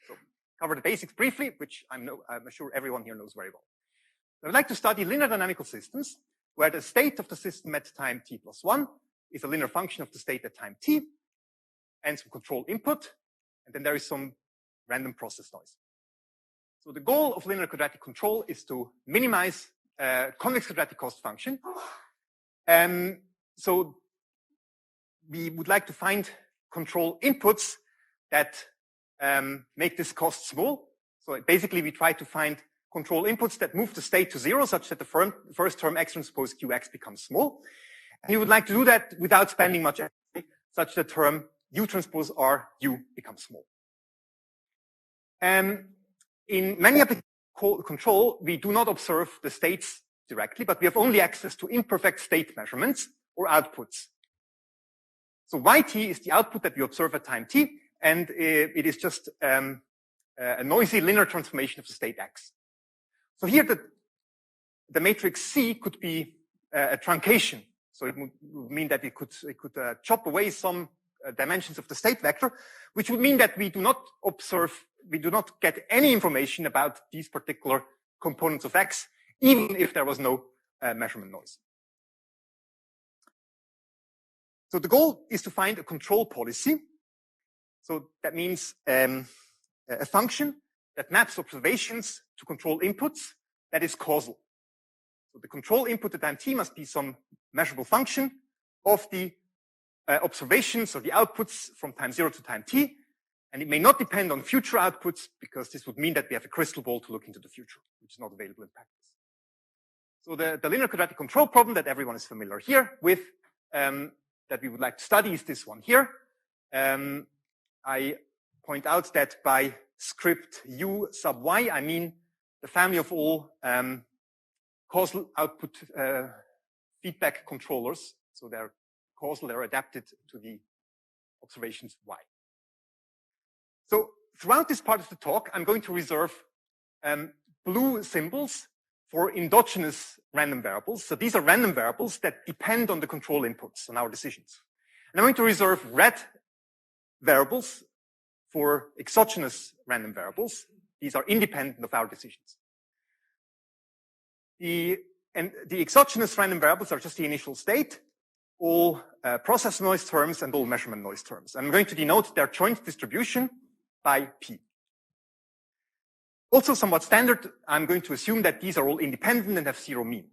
So cover the basics briefly, which I'm sure everyone here knows very well. I would like to study linear dynamical systems where the state of the system at time t+1 is a linear function of the state at time t and some control input, and then there is some random process noise. So the goal of linear quadratic control is to minimize convex quadratic cost function. So we would like to find control inputs that make this cost small. So basically we try to find control inputs that move the state to 0 such that the first term x transpose qx becomes small. And you would like to do that without spending much energy, such that term u transpose r u becomes small. In many applications of control, we do not observe the states directly, but we have only access to imperfect state measurements or outputs. So yt is the output that we observe at time t, and it is just a noisy linear transformation of the state x. So here the matrix C could be a truncation. So it would mean that it could chop away some dimensions of the state vector, which would mean that we do not get any information about these particular components of x, even if there was no measurement noise. So the goal is to find a control policy. So that means a function that maps observations to control inputs that is causal. So the control input at time t must be some measurable function of the observations or the outputs from time 0 to time t, and it may not depend on future outputs because this would mean that we have a crystal ball to look into the future, which is not available in practice. So the linear quadratic control problem that everyone is familiar here with, that we would like to study is this one here. I point out that by script u sub y, I mean the family of all causal output feedback controllers. So they're causal, they're adapted to the observations y. So throughout this part of the talk, I'm going to reserve blue symbols for endogenous random variables. So these are random variables that depend on the control inputs on our decisions. And I'm going to reserve red variables for exogenous random variables. These are independent of our decisions. The exogenous random variables are just the initial state, all process noise terms and all measurement noise terms. I'm going to denote their joint distribution by P. Also somewhat standard, I'm going to assume that these are all independent and have 0 mean.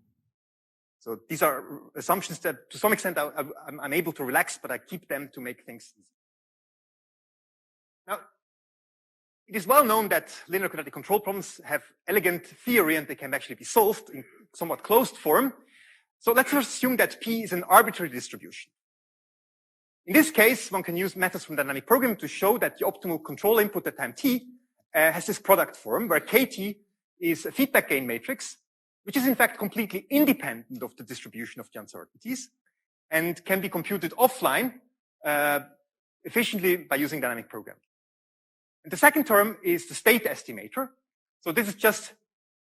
So these are assumptions that to some extent I'm unable to relax, but I keep them to make things easy. Now, it is well known that linear quadratic control problems have elegant theory and they can actually be solved in somewhat closed form. So let's assume that P is an arbitrary distribution. In this case, one can use methods from dynamic programming to show that the optimal control input at time t has this product form where kt is a feedback gain matrix, which is in fact completely independent of the distribution of the uncertainties and can be computed offline efficiently by using dynamic programming. And the second term is the state estimator. So this is just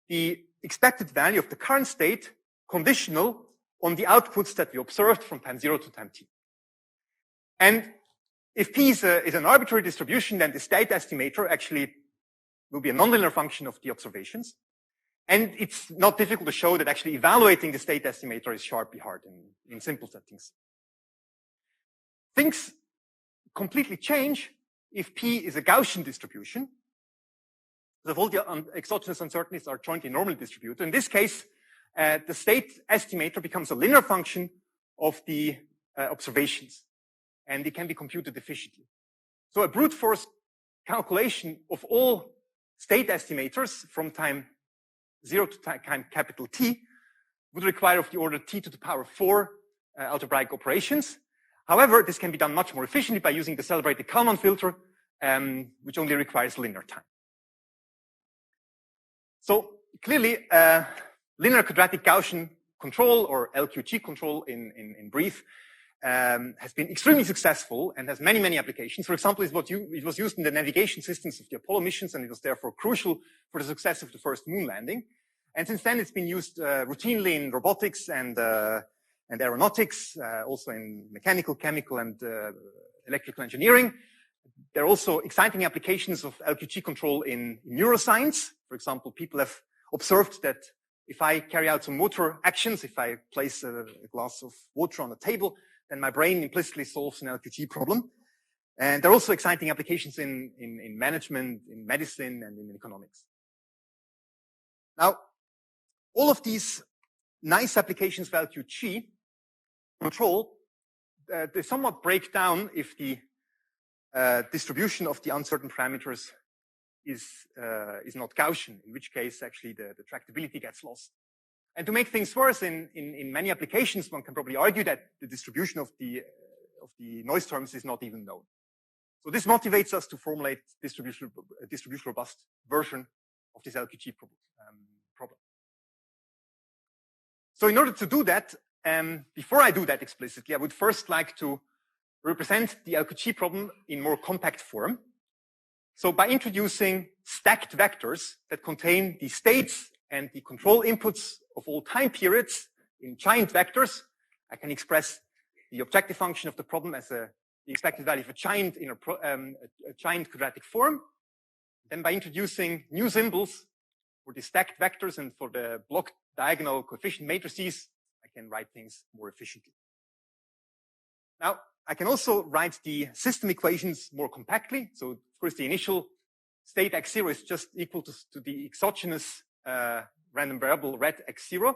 the expected value of the current state conditional on the outputs that we observed from time 0 to time t. And if P is an arbitrary distribution, then the state estimator actually will be a nonlinear function of the observations. And it's not difficult to show that actually evaluating the state estimator is sharply hard in simple settings. Things completely change if P is a Gaussian distribution. So all the exogenous uncertainties are jointly normally distributed. In this case, the state estimator becomes a linear function of the observations, and it can be computed efficiently. So a brute force calculation of all state estimators from time 0 to time capital T would require of the order t to the power 4 algebraic operations. However, this can be done much more efficiently by using the celebrated Kalman filter, which only requires linear time. So clearly, linear quadratic Gaussian control, or LQG control in brief, has been extremely successful and has many, many applications. For example, it was used in the navigation systems of the Apollo missions, and it was therefore crucial for the success of the first moon landing. And since then, it's been used routinely in robotics and and aeronautics, also in mechanical, chemical, and electrical engineering. There are also exciting applications of LQG control in neuroscience. For example, people have observed that if I carry out some motor actions, if I place a glass of water on a table, then my brain implicitly solves an LQG problem. And there are also exciting applications in management, in medicine, and in economics. Now, all of these nice applications of LQG control, they somewhat break down if the distribution of the uncertain parameters is not Gaussian, in which case actually the tractability gets lost. And to make things worse, in many applications, one can probably argue that the distribution of the noise terms is not even known. So this motivates us to formulate distribution robust version of this LQG problem. So in order to do that, before I do that explicitly, I would first like to represent the LQG problem in more compact form. So by introducing stacked vectors that contain the states and the control inputs of all time periods in giant vectors, I can express the objective function of the problem as the expected value of a giant in a giant quadratic form. Then by introducing new symbols for the stacked vectors and for the block diagonal coefficient matrices, I can write things more efficiently. Now, I can also write the system equations more compactly. So, of course, the initial state x0 is just equal to the exogenous random variable red x0.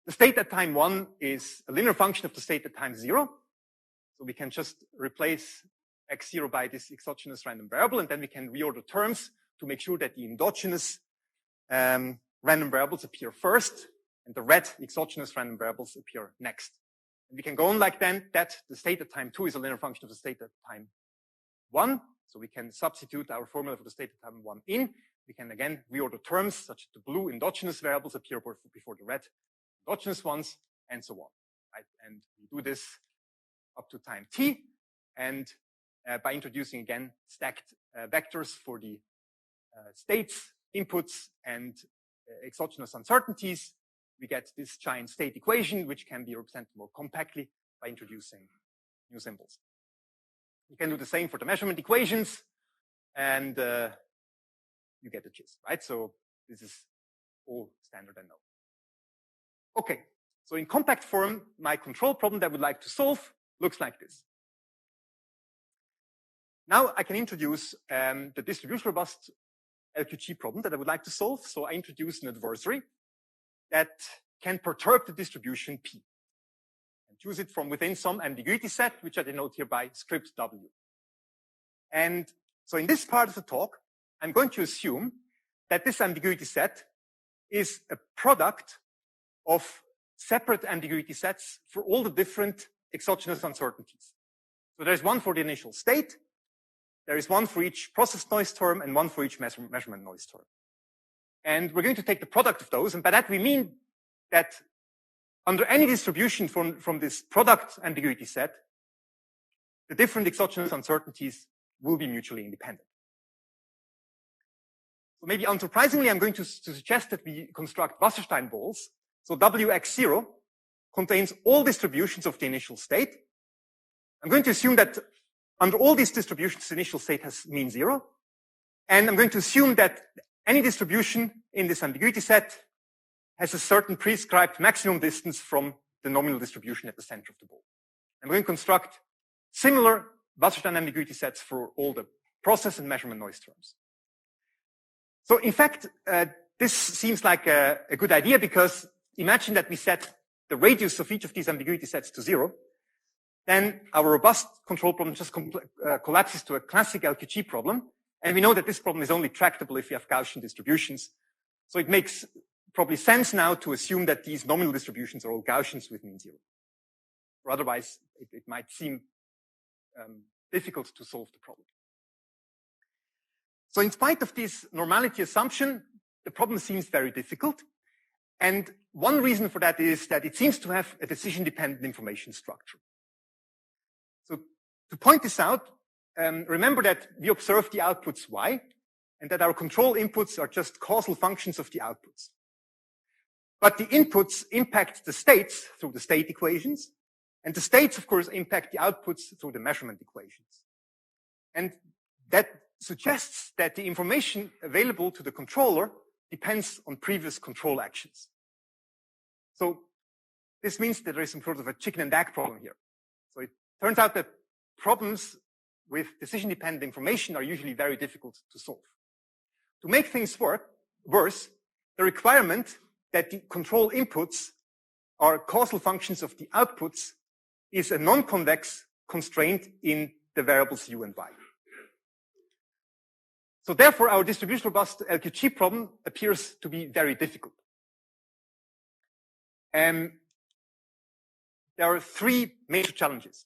The state at time 1 is a linear function of the state at time 0. So we can just replace x0 by this exogenous random variable, and then we can reorder terms to make sure that the endogenous random variables appear first, and the red exogenous random variables appear next. And we can go on like that the state at time 2 is a linear function of the state at time 1. So we can substitute our formula for the state at time 1 in. We can again reorder terms such that the blue endogenous variables appear before the red endogenous ones, and so on. Right? And we do this up to time t, and by introducing again stacked vectors for the states, inputs, and exogenous uncertainties, we get this giant state equation, which can be represented more compactly by introducing new symbols. You can do the same for the measurement equations, and you get the gist, right? So this is all standard and known. Okay, so in compact form, my control problem that I would like to solve looks like this. Now I can introduce the distribution robust LQG problem that I would like to solve. So I introduce an adversary that can perturb the distribution P and choose it from within some ambiguity set, which I denote here by script W. And so in this part of the talk, I'm going to assume that this ambiguity set is a product of separate ambiguity sets for all the different exogenous uncertainties. So there's one for the initial state, there is one for each process noise term, and one for each measurement noise term. And we're going to take the product of those, and by that we mean that under any distribution from this product ambiguity set, the different exogenous uncertainties will be mutually independent. So maybe unsurprisingly, I'm going to suggest that we construct Wasserstein balls. So Wx0 contains all distributions of the initial state. I'm going to assume that under all these distributions, the initial state has mean 0. And I'm going to assume that any distribution in this ambiguity set has a certain prescribed maximum distance from the nominal distribution at the center of the ball. I'm going to construct similar Wasserstein ambiguity sets for all the process and measurement noise terms. So in fact, this seems like a good idea, because imagine that we set the radius of each of these ambiguity sets to 0. Then our robust control problem just collapses to a classic LQG problem. And we know that this problem is only tractable if we have Gaussian distributions. So it makes probably sense now to assume that these nominal distributions are all Gaussians with mean 0. Or otherwise, it might seem difficult to solve the problem. So in spite of this normality assumption, the problem seems very difficult. And one reason for that is that it seems to have a decision-dependent information structure. So to point this out, remember that we observe the outputs y, and that our control inputs are just causal functions of the outputs. But the inputs impact the states through the state equations, and the states, of course, impact the outputs through the measurement equations. And that suggests that the information available to the controller depends on previous control actions. So this means that there is some sort of a chicken and egg problem here. So it turns out that problems with decision-dependent information are usually very difficult to solve. To make things worse, the requirement that the control inputs are causal functions of the outputs is a non-convex constraint in the variables u and y. So therefore, our distribution robust LQG problem appears to be very difficult. There are three major challenges.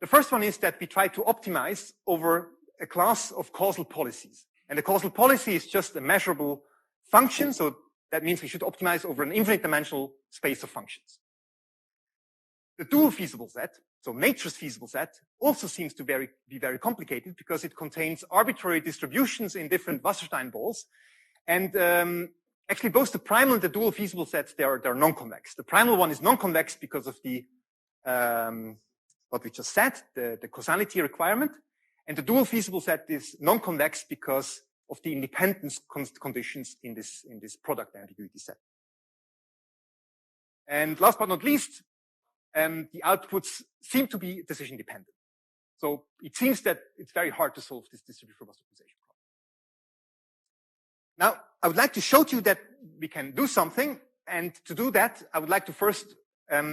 The first one is that we try to optimize over a class of causal policies. And the causal policy is just a measurable function, so that means we should optimize over an infinite dimensional space of functions. The dual feasible set, so nature's feasible set, also seems to be very complicated because it contains arbitrary distributions in different Wasserstein balls. And actually, both the primal and the dual feasible sets, they're non-convex. The primal one is non-convex because of the what we just said, the causality requirement. And the dual feasible set is non-convex because of the independence conditions in this product ambiguity set. And last but not least, the outputs seem to be decision dependent. So it seems that it's very hard to solve this distribution robust optimization problem. Now, I would like to show you that we can do something. And to do that, I would like to first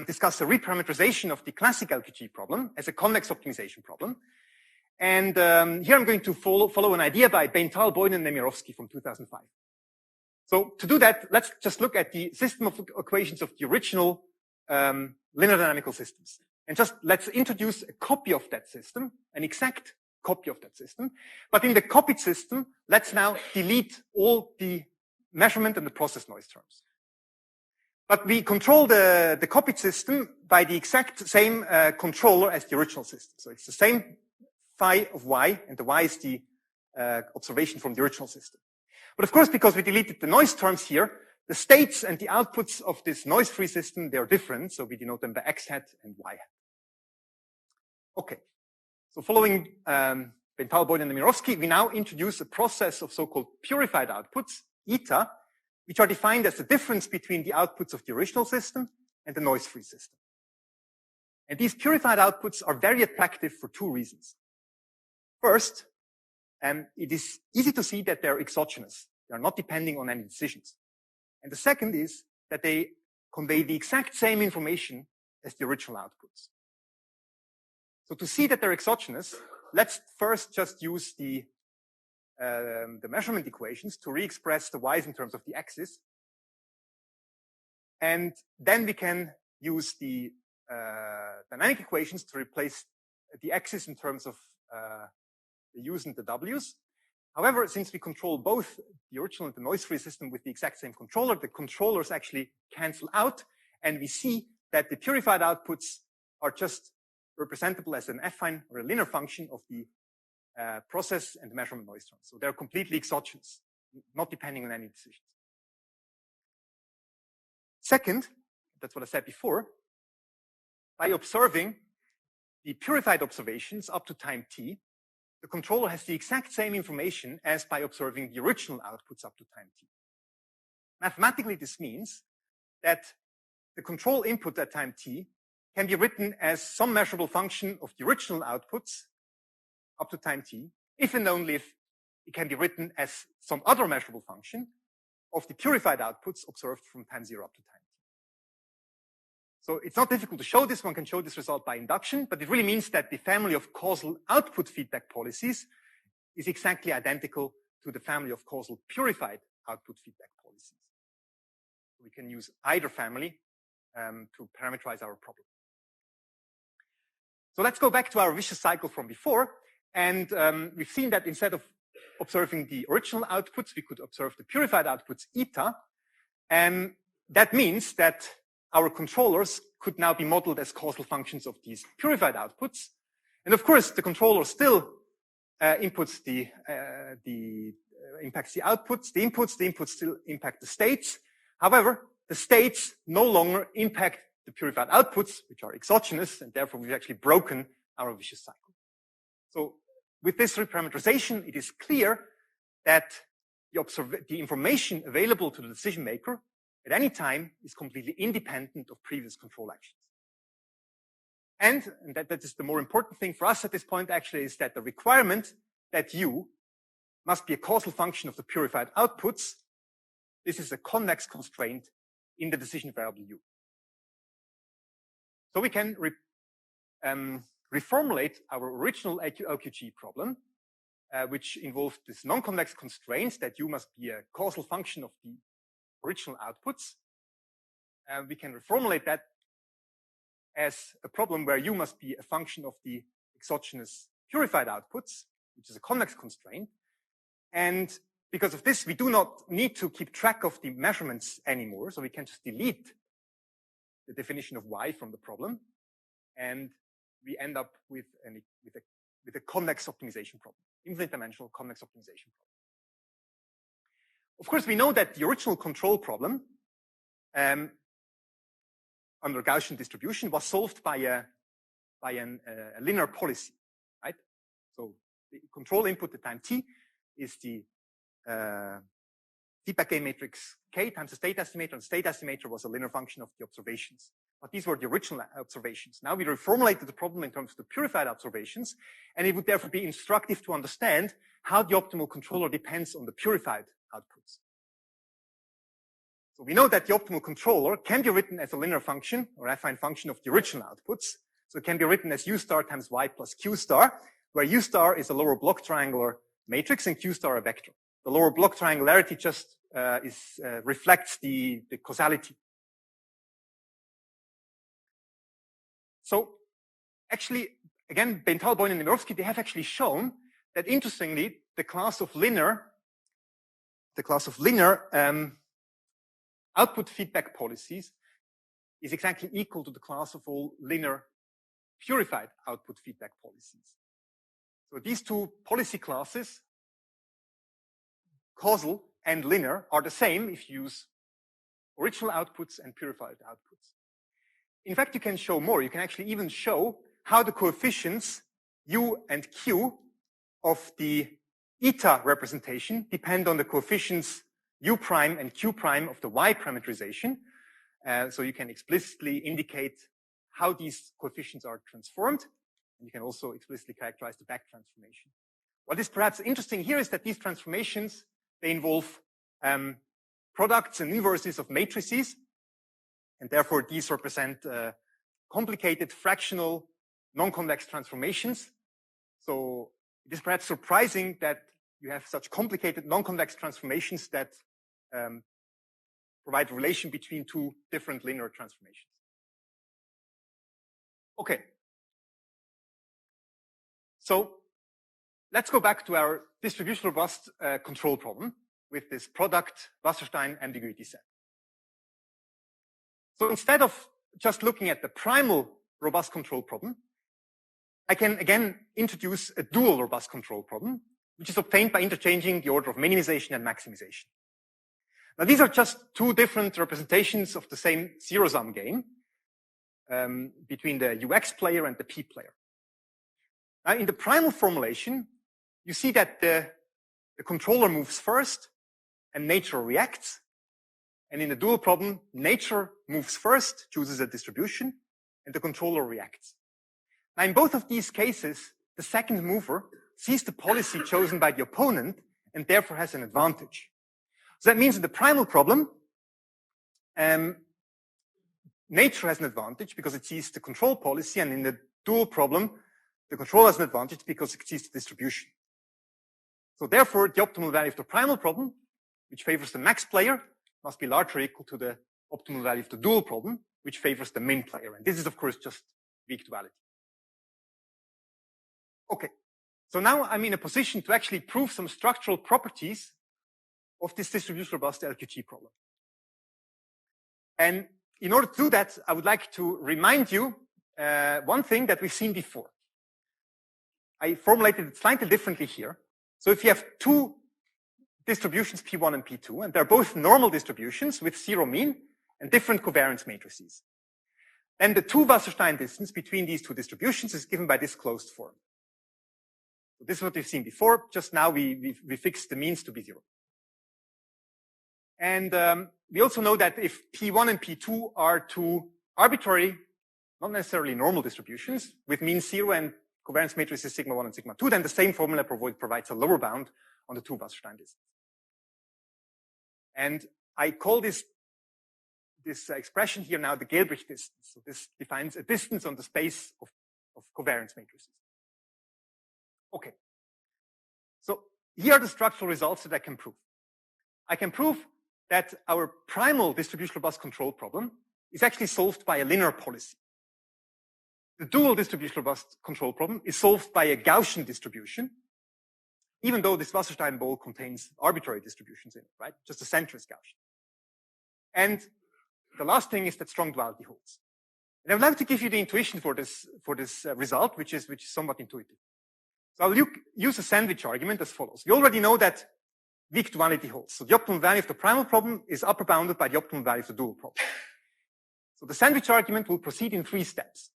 discuss the reparameterization of the classic LQG problem as a convex optimization problem. And here I'm going to follow an idea by Bental, Boyne, and Nemirovsky from 2005. So to do that, let's just look at the system of equations of the original linear dynamical systems. And just let's introduce a copy of that system, an exact copy of that system. But in the copied system, let's now delete all the measurement and the process noise terms. But we control the copied system by the exact same controller as the original system. So it's the same phi of y, and the y is the observation from the original system. But of course, because we deleted the noise terms here, the states and the outputs of this noise-free system, they are different. So we denote them by x hat and y hat. Okay. So following Bental, Boyne, and Nemirovsky, we now introduce a process of so-called purified outputs, eta, which are defined as the difference between the outputs of the original system and the noise-free system. And these purified outputs are very attractive for two reasons. First, it is easy to see that they're exogenous. They're not depending on any decisions. And the second is that they convey the exact same information as the original outputs. So to see that they're exogenous, let's first just use the measurement equations to re-express the y's in terms of the x's. And then we can use the dynamic equations to replace the x's in terms of the u's and the w's. However, since we control both the original and the noise-free system with the exact same controller, the controllers actually cancel out, and we see that the purified outputs are just representable as an affine or a linear function of the process and the measurement noise terms. So they're completely exogenous, not depending on any decisions. Second, that's what I said before, by observing the purified observations up to time t, the controller has the exact same information as by observing the original outputs up to time t. Mathematically, this means that the control input at time t can be written as some measurable function of the original outputs up to time t, if and only if it can be written as some other measurable function of the purified outputs observed from time 0 up to time t. So it's not difficult to show this. One can show this result by induction, but it really means that the family of causal output feedback policies is exactly identical to the family of causal purified output feedback policies. We can use either family to parameterize our problem. So let's go back to our vicious cycle from before. And we've seen that instead of observing the original outputs, we could observe the purified outputs eta. And that means that our controllers could now be modeled as causal functions of these purified outputs. And of course, the controller still impacts the outputs. The inputs still impact the states. However, the states no longer impact the purified outputs, which are exogenous, and therefore we've actually broken our vicious cycle. So with this reparameterization, it is clear that the information available to the decision maker at any time is completely independent of previous control actions. And that is the more important thing for us at this point actually, is that the requirement that U must be a causal function of the purified outputs. This is a convex constraint in the decision variable U. So we can reformulate our original LQG problem, which involved this non-convex constraint that U must be a causal function of the original outputs. We can reformulate that as a problem where U must be a function of the exogenous purified outputs, which is a convex constraint. And because of this, we do not need to keep track of the measurements anymore. So we can just delete the definition of Y from the problem. And we end up with a convex optimization problem, infinite dimensional convex optimization problem. Of course, we know that the original control problem under Gaussian distribution was solved by a linear policy, right? So the control input at time t is the feedback gain matrix K times the state estimator, and the state estimator was a linear function of the observations. But these were the original observations. Now we reformulated the problem in terms of the purified observations, and it would therefore be instructive to understand how the optimal controller depends on the purified outputs. So we know that the optimal controller can be written as a linear function or affine function of the original outputs. So it can be written as U star times Y plus Q star, where U star is a lower block triangular matrix and Q star a vector. The lower block triangularity just reflects the causality. So actually, again, Bental, Boyne, and Nemirovsky, they have actually shown that interestingly, the class of linear output feedback policies is exactly equal to the class of all linear purified output feedback policies. So these two policy classes, causal and linear, are the same if you use original outputs and purified outputs. In fact, you can show more. You can actually even show how the coefficients U and Q of the eta representation depend on the coefficients U prime and Q prime of the Y parameterization. So you can explicitly indicate how these coefficients are transformed. And you can also explicitly characterize the back transformation. What is perhaps interesting here is that these transformations, they involve products and inverses of matrices. And therefore, these represent complicated fractional non-convex transformations. So it is perhaps surprising that you have such complicated non-convex transformations that provide a relation between two different linear transformations. Okay. So let's go back to our distributional robust control problem with this product Wasserstein ambiguity set. So instead of just looking at the primal robust control problem, I can again introduce a dual robust control problem, which is obtained by interchanging the order of minimization and maximization. Now, these are just two different representations of the same zero-sum game between the UX player and the P player. Now, in the primal formulation, you see that the controller moves first and nature reacts. And in the dual problem, nature moves first, chooses a distribution, and the controller reacts. Now, in both of these cases, the second mover sees the policy chosen by the opponent and therefore has an advantage. So that means in the primal problem, nature has an advantage because it sees the control policy, and in the dual problem, the controller has an advantage because it sees the distribution. So therefore, the optimal value of the primal problem, which favors the max player, must be larger or equal to the optimal value of the dual problem, which favors the min player. And this is, of course, just weak duality. Okay. So now I'm in a position to actually prove some structural properties of this distributional robust LQG problem. And in order to do that, I would like to remind you one thing that we've seen before. I formulated it slightly differently here. So if you have two distributions, P1 and P2, and they're both normal distributions with zero mean, and different covariance matrices. Then the 2 Wasserstein distance between these two distributions is given by this closed form. So this is what we've seen before. Just now we fixed the means to be 0. And we also know that if P1 and P2 are two arbitrary, not necessarily normal distributions, with mean 0 and covariance matrices sigma 1 and sigma 2, then the same formula provides a lower bound on the 2 Wasserstein distance. And I call this expression here now the Gelbrich distance. So this defines a distance on the space of covariance matrices. Okay. So here are the structural results that I can prove. I can prove that our primal distributional robust control problem is actually solved by a linear policy. The dual distributional robust control problem is solved by a Gaussian distribution, even though this Wasserstein ball contains arbitrary distributions in it, right? Just the center is Gaussian. And the last thing is that strong duality holds. And I would like to give you the intuition for this result, which is somewhat intuitive. So I'll use a sandwich argument as follows. We already know that weak duality holds. So the optimal value of the primal problem is upper bounded by the optimal value of the dual problem. So the sandwich argument will proceed in 3 steps.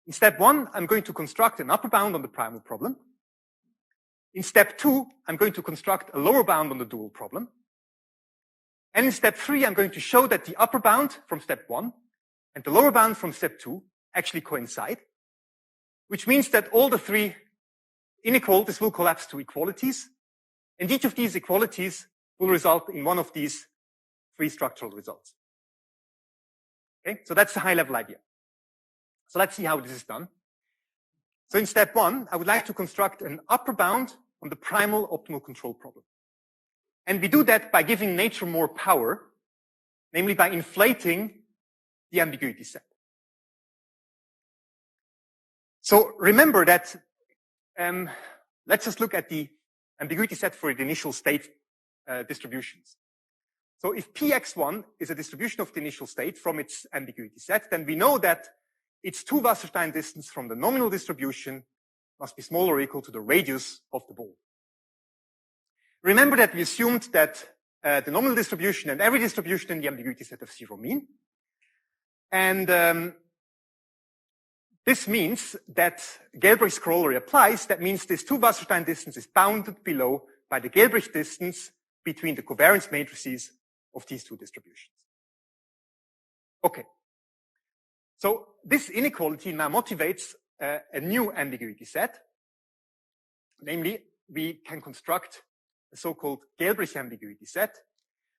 In step 1, I'm going to construct an upper bound on the primal problem. In step 2, I'm going to construct a lower bound on the dual problem. And in step 3, I'm going to show that the upper bound from step 1 and the lower bound from step 2 actually coincide, which means that all the 3 inequalities will collapse to equalities, and each of these equalities will result in one of these 3 structural results. Okay, so that's the high-level idea. So let's see how this is done. So in step 1, I would like to construct an upper bound on the primal optimal control problem. And we do that by giving nature more power, namely by inflating the ambiguity set. So remember that, let's just look at the ambiguity set for the initial state distributions. So if Px1 is a distribution of the initial state from its ambiguity set, then we know that its 2 Wasserstein distance from the nominal distribution must be smaller or equal to the radius of the ball. Remember that we assumed that the nominal distribution and every distribution in the ambiguity set have 0 mean. And this means that Gelbrich's corollary applies. That means this 2 Wasserstein distance is bounded below by the Gelbrich distance between the covariance matrices of these 2 distributions. Okay. So this inequality now motivates a new ambiguity set. Namely, we can construct a so-called Gelbrich ambiguity set,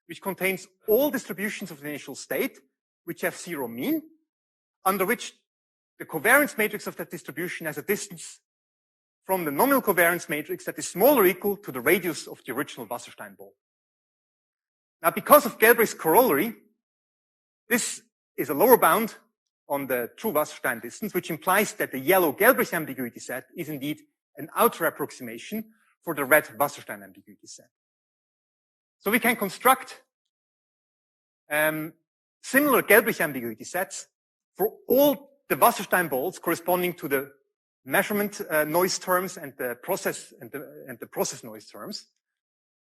which contains all distributions of the initial state which have 0 mean, under which the covariance matrix of that distribution has a distance from the nominal covariance matrix that is smaller or equal to the radius of the original Wasserstein ball. Now, because of Gelbrich's corollary, this is a lower bound on the true Wasserstein distance, which implies that the yellow Gelbrich ambiguity set is indeed an outer approximation for the red Wasserstein ambiguity set. So we can construct similar Gelbrich ambiguity sets for all the Wasserstein balls corresponding to the measurement noise terms and the process and the process noise terms.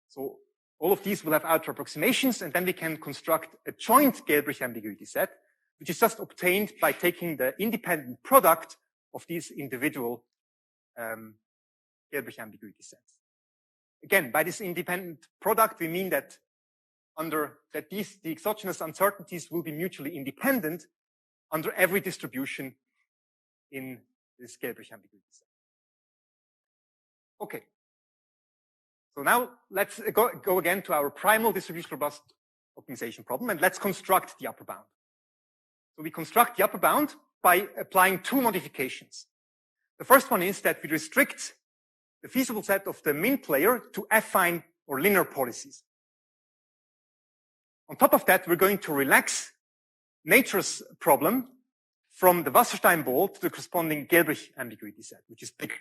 So all of these will have outer approximations, and then we can construct a joint Gelbrich ambiguity set, which is just obtained by taking the independent product of these individual Gelbrich ambiguity sets. Again, by this independent product, we mean that the exogenous uncertainties will be mutually independent under every distribution in this Gelbrich ambiguity set. Okay. So now let's go again to our primal distributional robust optimization problem, and let's construct the upper bound. So we construct the upper bound by applying 2 modifications. The first one is that we restrict the feasible set of the min player to affine or linear policies. On top of that, we're going to relax nature's problem from the Wasserstein ball to the corresponding Gelbrich ambiguity set, which is bigger.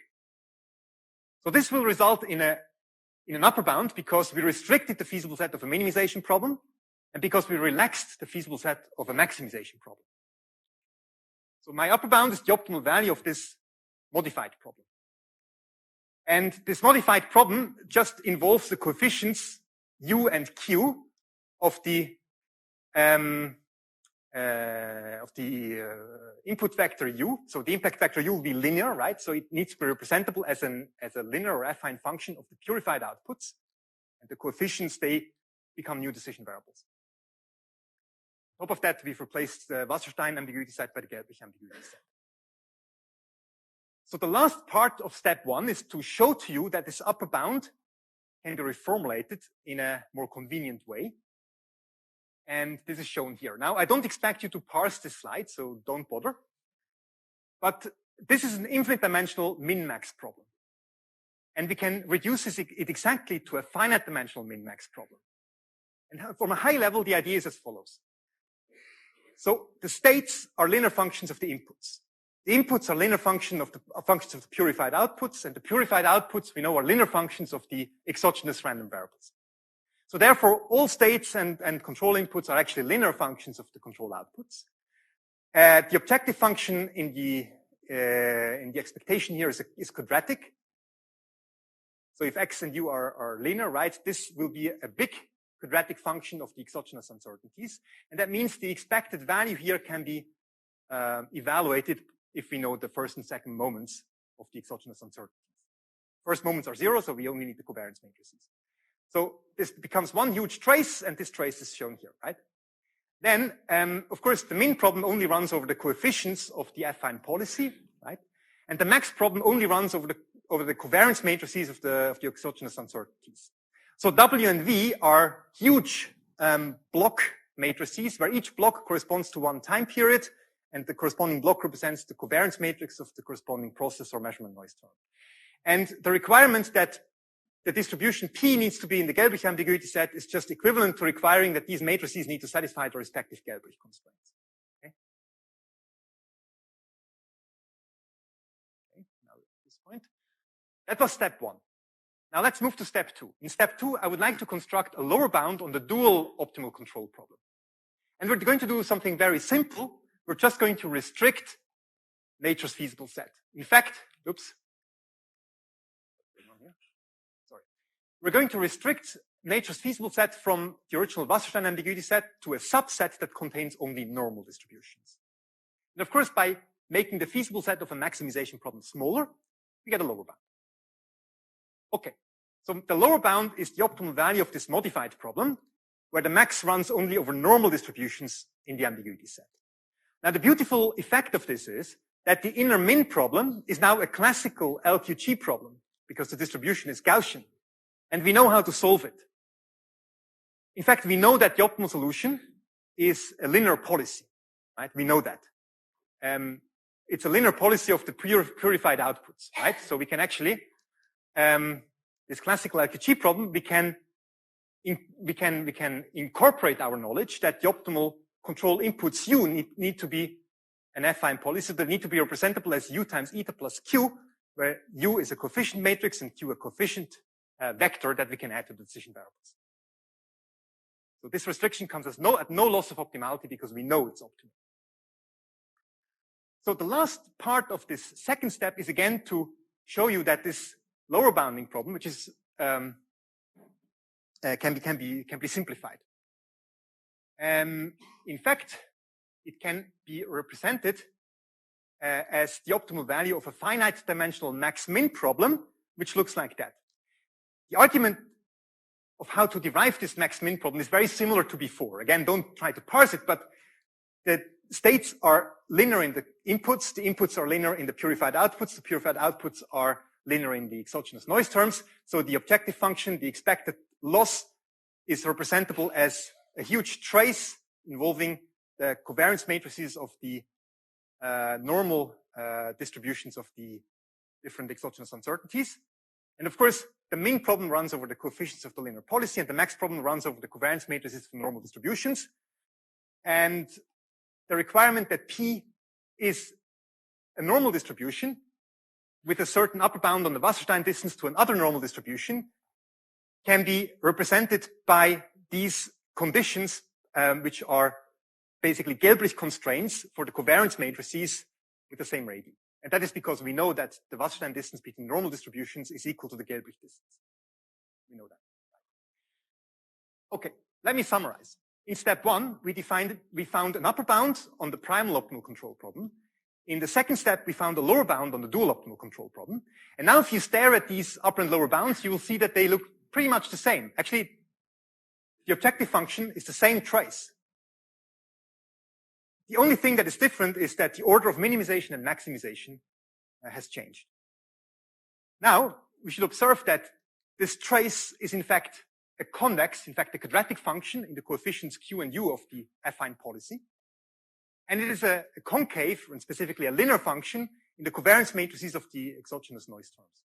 So this will result in an upper bound because we restricted the feasible set of a minimization problem and because we relaxed the feasible set of a maximization problem. So my upper bound is the optimal value of this modified problem. And this modified problem just involves the coefficients U and Q of the input vector u. So the impact vector u will be linear, right? So it needs to be representable as a linear or affine function of the purified outputs. And the coefficients, they become new decision variables. On top of that, we've replaced the Wasserstein ambiguity set by the Gelblich ambiguity set. So the last part of step 1 is to show to you that this upper bound can be reformulated in a more convenient way. And this is shown here. Now, I don't expect you to parse this slide, so don't bother. But this is an infinite dimensional min-max problem. And we can reduce it exactly to a finite dimensional min-max problem. And from a high level, the idea is as follows. So the states are linear functions of the inputs. The inputs are linear functions of the purified outputs, and the purified outputs we know are linear functions of the exogenous random variables. So therefore, all states and control inputs are actually linear functions of the control outputs. The objective function in the expectation here is quadratic. So if x and u are linear, right, this will be a big quadratic function of the exogenous uncertainties, and that means the expected value here can be evaluated if we know the first and second moments of the exogenous uncertainties. First moments are 0, so we only need the covariance matrices. So this becomes one huge trace, and this trace is shown here, right? Then, of course, the min problem only runs over the coefficients of the affine policy, right? And the max problem only runs over the covariance matrices of the exogenous uncertainties. So W and V are huge block matrices where each block corresponds to one time period, and the corresponding block represents the covariance matrix of the corresponding process or measurement noise term. And the requirement that the distribution P needs to be in the Gelblich ambiguity set is just equivalent to requiring that these matrices need to satisfy the respective Gelblich constraints. Okay? Now at this point. That was step 1. Now let's move to step 2. In step 2, I would like to construct a lower bound on the dual optimal control problem. And we're going to do something very simple. We're just going to restrict nature's feasible set. In fact, oops. Sorry. We're going to restrict nature's feasible set from the original Wasserstein ambiguity set to a subset that contains only normal distributions. And of course, by making the feasible set of a maximization problem smaller, we get a lower bound. Okay. So the lower bound is the optimal value of this modified problem, where the max runs only over normal distributions in the ambiguity set. Now, the beautiful effect of this is that the inner min problem is now a classical LQG problem because the distribution is Gaussian, and we know how to solve it. In fact, we know that the optimal solution is a linear policy, right? We know that. It's a linear policy of the purified outputs, right? So we can actually, this classical LQG problem, we can incorporate our knowledge that the optimal control inputs U need to be an affine policy that need to be representable as U times eta plus Q, where U is a coefficient matrix and Q a coefficient vector that we can add to the decision variables. So this restriction comes at no loss of optimality because we know it's optimal. So the last part of this second step is again to show you that this lower bounding problem, which is can be simplified. In fact, it can be represented as the optimal value of a finite dimensional max-min problem, which looks like that. The argument of how to derive this max-min problem is very similar to before. Again, don't try to parse it, but the states are linear in the inputs are linear in the purified outputs are linear in the exogenous noise terms. So the objective function, the expected loss, is representable as a huge trace involving the covariance matrices of the normal distributions of the different exogenous uncertainties. And of course, the min problem runs over the coefficients of the linear policy, and the max problem runs over the covariance matrices for normal distributions. And the requirement that P is a normal distribution with a certain upper bound on the Wasserstein distance to another normal distribution can be represented by these conditions, which are basically Gelblich constraints for the covariance matrices with the same radii. And that is because we know that the Wasserstein distance between normal distributions is equal to the Gelblich distance. We know that. Okay, let me summarize. In step one, we found an upper bound on the primal optimal control problem. In the second step, we found a lower bound on the dual optimal control problem. And now if you stare at these upper and lower bounds, you will see that they look pretty much the same. Actually, the objective function is the same trace. The only thing that is different is that the order of minimization and maximization has changed. Now, we should observe that this trace is in fact a convex, in fact a quadratic function in the coefficients q and u of the affine policy. And it is a concave, and specifically a linear function, in the covariance matrices of the exogenous noise terms.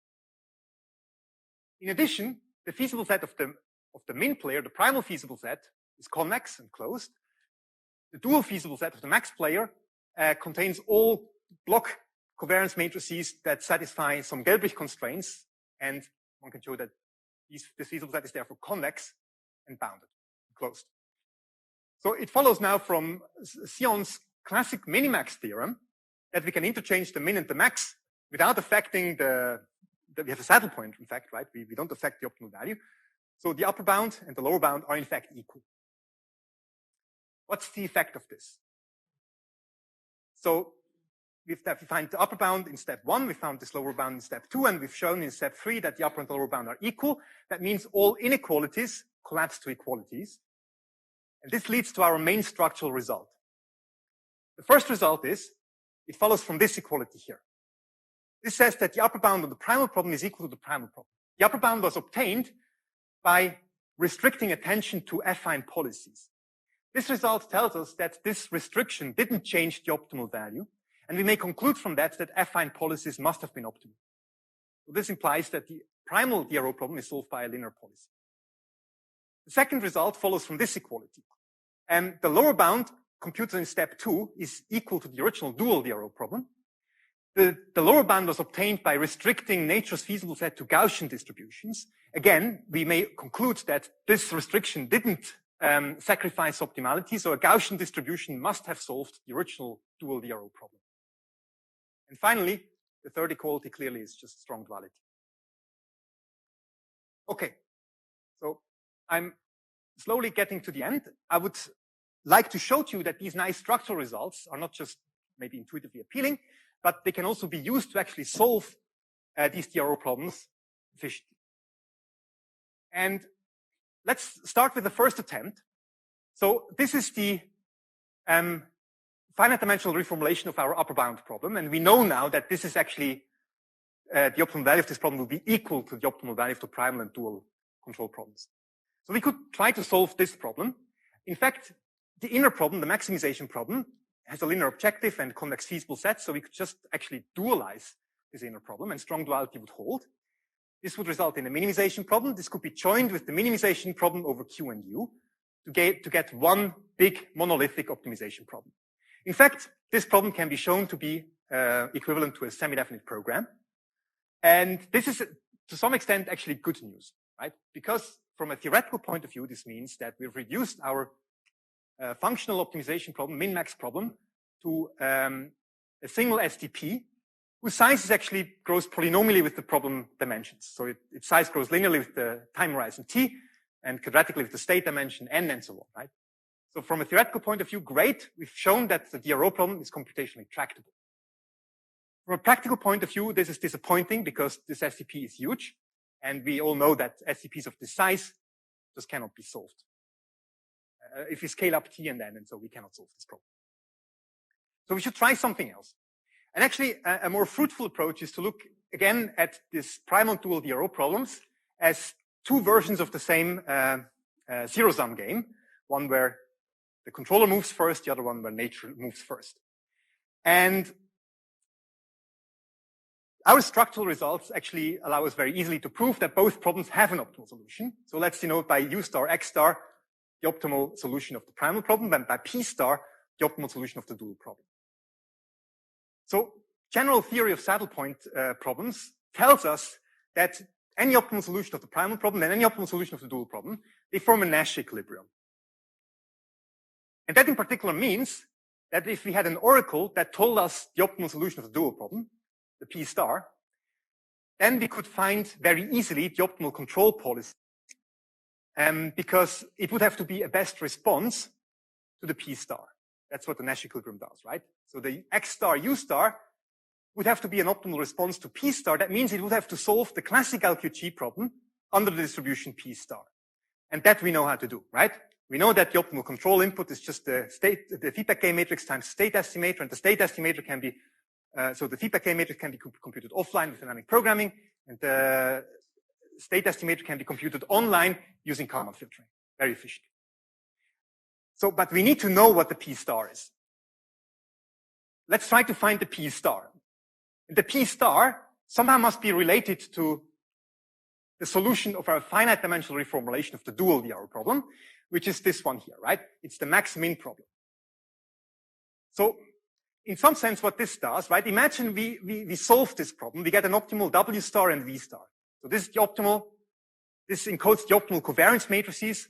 In addition, the feasible set of the min player, the primal feasible set, is convex and closed. The dual feasible set of the max player contains all block covariance matrices that satisfy some Gelbrich constraints, and one can show that this feasible set is therefore convex and bounded, closed. So it follows now from Sion's classic minimax theorem that we can interchange the min and the max without affecting we have a saddle point, in fact, right? We don't affect the optimal value. So the upper bound and the lower bound are in fact equal. What's the effect of this? So we find the upper bound in step one, we found this lower bound in step two, and we've shown in step three that the upper and the lower bound are equal. That means all inequalities collapse to equalities. And this leads to our main structural result. The first result is, it follows from this equality here. This says that the upper bound of the primal problem is equal to the primal problem. The upper bound was obtained by restricting attention to affine policies. This result tells us that this restriction didn't change the optimal value, and we may conclude from that affine policies must have been optimal. So this implies that the primal DRO problem is solved by a linear policy. The second result follows from this equality. And the lower bound computed in step two is equal to the original dual DRO problem. The lower bound was obtained by restricting nature's feasible set to Gaussian distributions. Again, we may conclude that this restriction didn't sacrifice optimality, so a Gaussian distribution must have solved the original dual DRO problem. And finally, the third equality clearly is just strong duality. Okay, so I'm slowly getting to the end. I would like to show to you that these nice structural results are not just maybe intuitively appealing, but they can also be used to actually solve these DRO problems efficiently. And let's start with the first attempt. So this is the finite dimensional reformulation of our upper bound problem. And we know now that this is actually the optimal value of this problem will be equal to the optimal value of the primal and dual control problems. So we could try to solve this problem. In fact, the inner problem, the maximization problem, has a linear objective and convex feasible set. So we could just actually dualize this inner problem, and strong duality would hold. This would result in a minimization problem. This could be joined with the minimization problem over Q and U to get one big monolithic optimization problem. In fact, this problem can be shown to be equivalent to a semi-definite program. And this is, to some extent, actually good news, right? Because from a theoretical point of view, this means that we've reduced our functional optimization problem, min-max problem, to a single SDP, whose size actually grows polynomially with the problem dimensions. So its size grows linearly with the time horizon t, and quadratically with the state dimension n, and so on, right? So from a theoretical point of view, great. We've shown that the DRO problem is computationally tractable. From a practical point of view, this is disappointing because this SDP is huge, and we all know that SCPs of this size just cannot be solved. If we scale up t and n, and so we cannot solve this problem. So we should try something else. And actually, a more fruitful approach is to look again at this primal dual DRO problems as two versions of the same zero-sum game. One where the controller moves first, the other one where nature moves first. And our structural results actually allow us very easily to prove that both problems have an optimal solution. So let's denote by U star X star the optimal solution of the primal problem, and by P star the optimal solution of the dual problem. So general theory of saddle point problems tells us that any optimal solution of the primal problem and any optimal solution of the dual problem, they form a Nash equilibrium. And that in particular means that if we had an oracle that told us the optimal solution of the dual problem, the P star, then we could find very easily the optimal control policy because it would have to be a best response to the P star. That's what the Nash equilibrium does, right? So the X star U star would have to be an optimal response to P star. That means it would have to solve the classic LQG problem under the distribution P star. And that we know how to do, right? We know that the optimal control input is just the feedback gain matrix times state estimator, and the state estimator can be, so the feedback gain matrix can be computed offline with dynamic programming, and the state estimator can be computed online using Kalman filtering, very efficiently. So, but we need to know what the P star is. Let's try to find the P star. The P star somehow must be related to the solution of our finite dimensional reformulation of the dual DRO problem, which is this one here, right? It's the max-min problem. So, in some sense, what this does, right? Imagine we solve this problem. We get an optimal W star and V star. So this is the optimal, this encodes the optimal covariance matrices,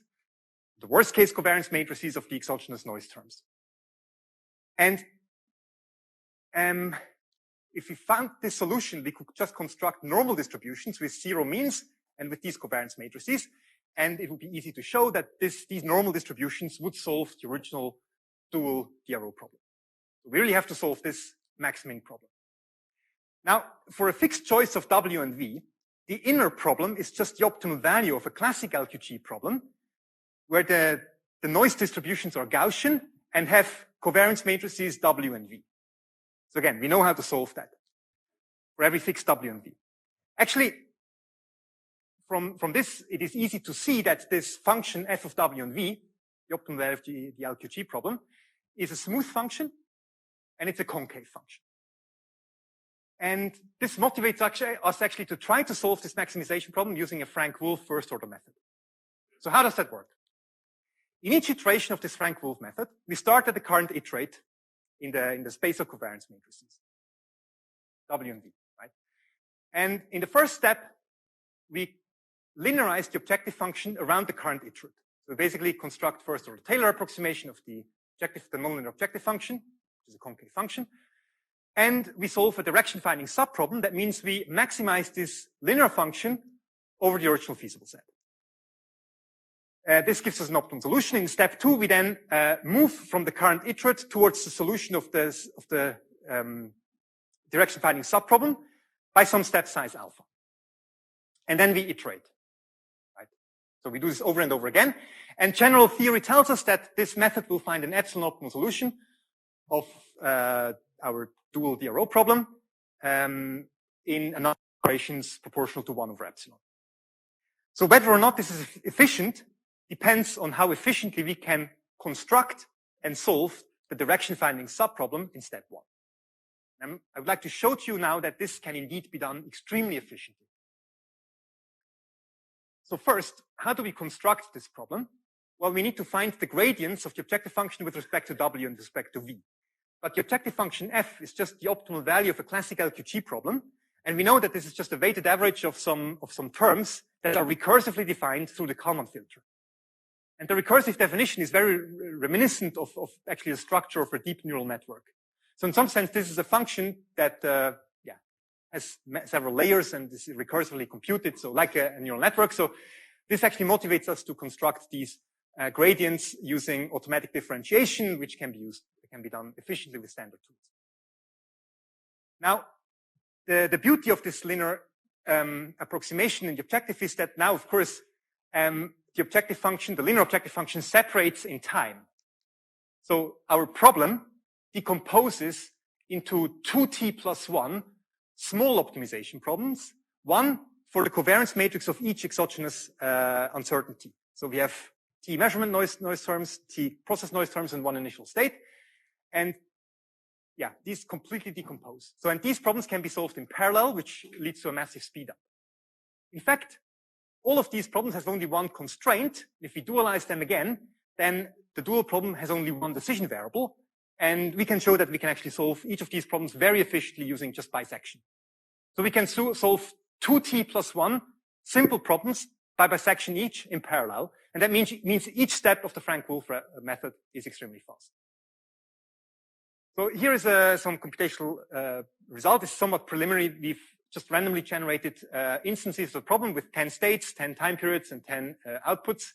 the worst case covariance matrices of the exogenous noise terms. And if we found this solution, we could just construct normal distributions with zero means and with these covariance matrices. And it would be easy to show that these normal distributions would solve the original dual DRO problem. So we really have to solve this max-min problem. Now, for a fixed choice of W and V, the inner problem is just the optimal value of a classic LQG problem, where the noise distributions are Gaussian and have covariance matrices W and V. So again, we know how to solve that for every fixed W and V. Actually, from this, it is easy to see that this function f of W and V, the optimal value of the LQG problem, is a smooth function, and it's a concave function. And this motivates us actually to try to solve this maximization problem using a Frank-Wolf first-order method. So how does that work? In each iteration of this Frank-Wolf method, we start at the current iterate in the space of covariance matrices, W and V, right? And in the first step, we linearize the objective function around the current iterate. So we basically construct first-order Taylor approximation of the nonlinear objective function, which is a concave function. And we solve a direction-finding subproblem. That means we maximize this linear function over the original feasible set. This gives us an optimum solution. In step 2, we then move from the current iterate towards the solution of the direction-finding subproblem by some step size alpha. And then we iterate. Right? So we do this over and over again. And general theory tells us that this method will find an epsilon optimal solution of our dual DRO problem in enough operations proportional to 1 over epsilon. So whether or not this is efficient depends on how efficiently we can construct and solve the direction-finding subproblem in step 1. And I would like to show to you now that this can indeed be done extremely efficiently. So first, how do we construct this problem? Well, we need to find the gradients of the objective function with respect to W and with respect to V. But the objective function f is just the optimal value of a classic LQG problem. And we know that this is just a weighted average of some terms that are recursively defined through the Kalman filter. And the recursive definition is very reminiscent of actually the structure of a deep neural network. So in some sense, this is a function that has several layers and is recursively computed, so like a neural network. So this actually motivates us to construct these gradients using automatic differentiation, which can be done efficiently with standard tools. Now, the beauty of this linear approximation in the objective is that now, of course, the objective function, the linear objective function, separates in time. So our problem decomposes into 2t plus 1 small optimization problems, one for the covariance matrix of each exogenous uncertainty. So we have t measurement noise terms, t process noise terms, and one initial state. And yeah, these completely decompose. So, and these problems can be solved in parallel, which leads to a massive speed up. In fact, all of these problems have only one constraint. If we dualize them again, then the dual problem has only one decision variable. And we can show that we can actually solve each of these problems very efficiently using just bisection. So we can solve 2t plus 1 simple problems by bisection each in parallel. And that means each step of the Frank-Wolf method is extremely fast. So here is some computational result. It's somewhat preliminary. We've just randomly generated instances of the problem with 10 states, 10 time periods, and 10 outputs.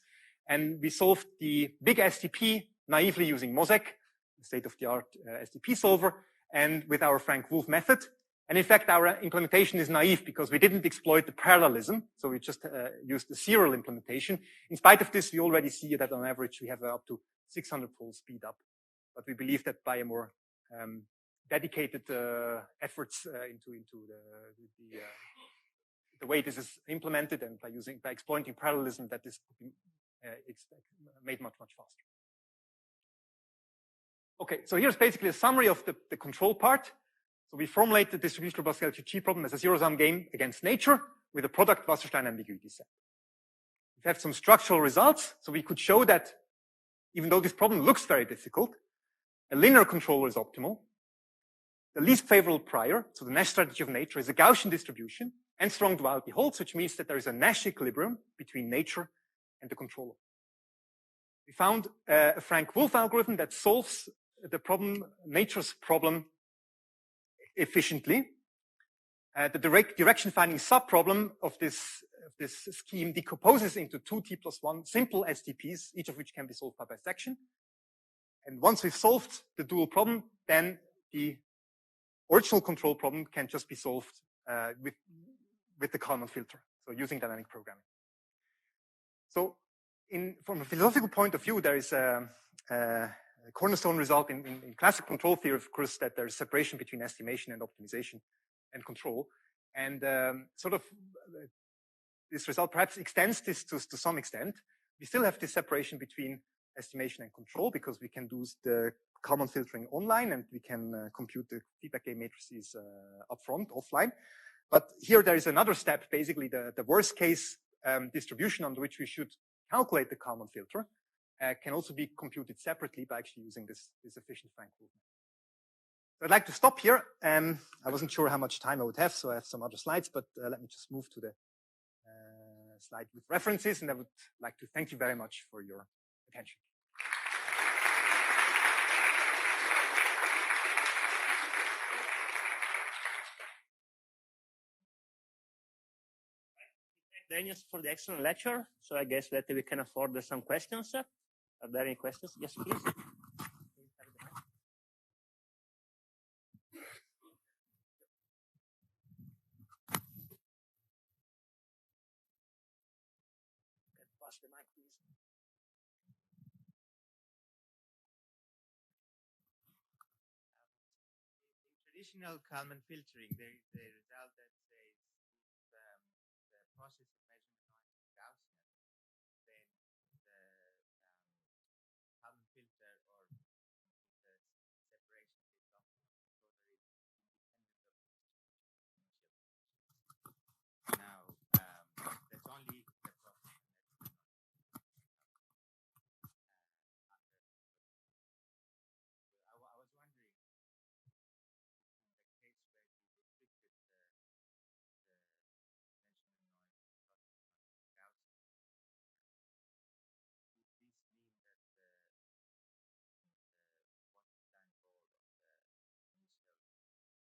And we solved the big STP naively using Mosaic, the state-of-the-art STP solver, and with our Frank Wolf method. And in fact, our implementation is naive because we didn't exploit the parallelism. So we just used the serial implementation. In spite of this, we already see that on average, we have up to 600-fold speed up. But we believe that by a more dedicated efforts into the way this is implemented and by exploiting parallelism, that this could be made much faster. Okay, so here's basically a summary of the control part. So we formulate the distribution robust LGG problem as a zero-sum game against nature with a product Wasserstein ambiguity set. We have some structural results, so we could show that even though this problem looks very difficult, a linear controller is optimal. The least favorable prior, so the Nash strategy of nature, is a Gaussian distribution, and strong duality holds, which means that there is a Nash equilibrium between nature and the controller. We found a Frank Wolf algorithm that solves the problem, nature's problem, efficiently. The direction finding subproblem of this scheme decomposes into two T+1 simple STPs, each of which can be solved by bisection. And once we've solved the dual problem, then the original control problem can just be solved with the Kalman filter, so using dynamic programming. So from a philosophical point of view, there is a cornerstone result in classical control theory, of course, that there is separation between estimation and optimization and control. And this result perhaps extends this to some extent. We still have this separation between estimation and control because we can do the Kalman filtering online and we can compute the feedback gain matrices upfront, offline. But here there is another step, basically the worst case distribution under which we should calculate the Kalman filter can also be computed separately by actually using this efficient Frank Wolf. So I'd like to stop here. I wasn't sure how much time I would have, so I have some other slides, but let me just move to the slide with references, and I would like to thank you very much for your attention. Daniel, for the excellent lecture. So I guess that we can afford some questions. Are there any questions? Yes, please. Pass the mic, please. In traditional Kalman filtering, there is a result that says the process of measurement is Gaussian, then the Kalman filter or the separation is optimal. So there is independent of the distribution initial. Now, that's only the process. I was wondering, in the case where you restricted the measurement noise Gaussian, would this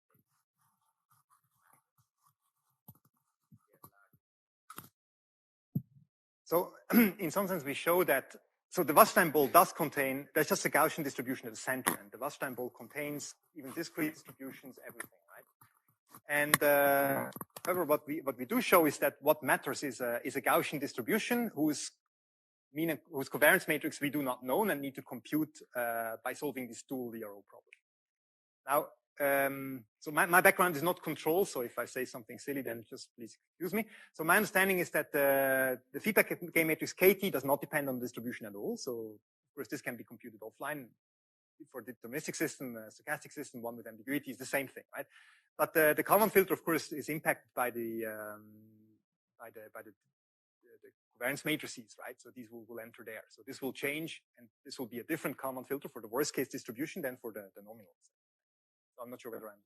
mean that the Wasserstein ball of the initial So in some sense, we show that, so the Wasserstein ball does contain, there's just a Gaussian distribution at the center, and the Wasserstein ball contains even discrete distributions, everything, right? And however, what we do show is that what matters is a Gaussian distribution whose covariance matrix we do not know and need to compute by solving this dual VRO problem. Now, so my background is not control, so if I say something silly, then just please excuse me. So my understanding is that the feedback gain matrix KT does not depend on the distribution at all. So of course this can be computed offline. For the deterministic system, stochastic system, one with ambiguity is the same thing, right? But the Kalman filter, of course, is impacted by the covariance matrices, right? So these will enter there. So this will change, and this will be a different Kalman filter for the worst case distribution than for the nominal. So I'm not sure whether I'm.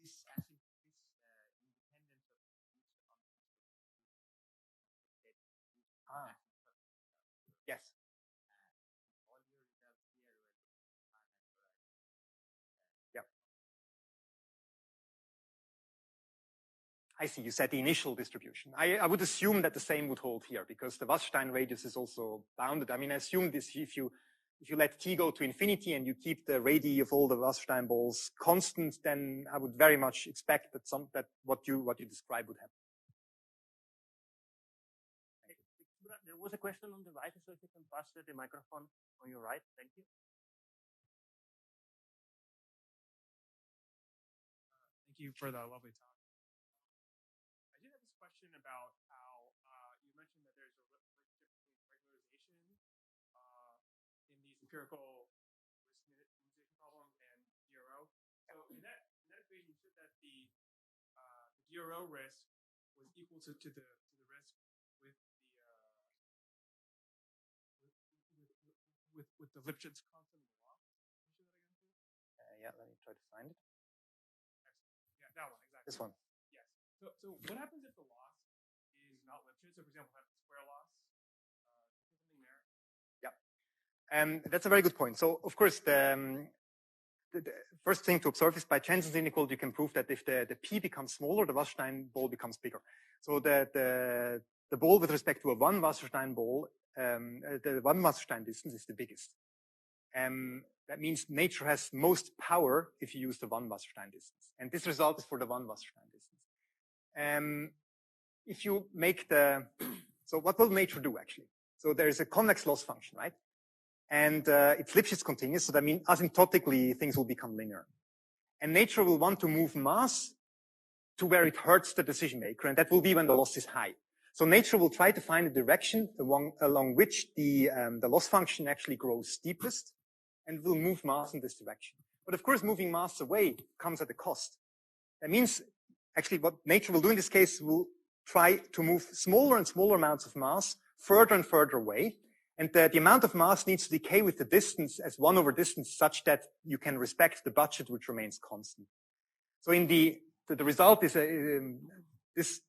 this independence of Yes. all your results here were time and horizon. Yeah. I see. You said the initial distribution. I would assume that the same would hold here because the Wasserstein radius is also bounded. I mean, I assume this if you let t go to infinity and you keep the radii of all the Wasserstein balls constant, then I would very much expect that what you describe would happen. There was a question on the right, so if you can pass the microphone on your right, thank you. Thank you for the lovely talk. I did have this question about how you mentioned that there's a relationship between regularization in these empirical risk minimization problems and DRO. So in that equation, you said that the DRO risk was equal to the risk with the Lipschitz constant of the law. Can you show that again, please? Yeah, let me try to find it. Yeah, that one, exactly. This one. Yes. So what happens if the loss is not Lipschitz? So for example, have the square loss, something there? Yeah. That's a very good point. So of course, the first thing to observe is by Jensen's inequality, you can prove that if the P becomes smaller, the Wasserstein ball becomes bigger. So the ball with respect to a one Wasserstein ball, the one Wasserstein distance is the biggest. That means nature has most power if you use the one Wasserstein distance. And this result is for the one Wasserstein distance. If you make so what will nature do actually? So there is a convex loss function, right? And it's Lipschitz continuous, so that means asymptotically things will become linear. And nature will want to move mass to where it hurts the decision maker, and that will be when the loss is high. So nature will try to find a direction along which the loss function actually grows steepest, and will move mass in this direction. But of course, moving mass away comes at a cost. That means actually what nature will do in this case will try to move smaller and smaller amounts of mass further and further away. And the amount of mass needs to decay with the distance as 1 over distance such that you can respect the budget which remains constant. So in the result is this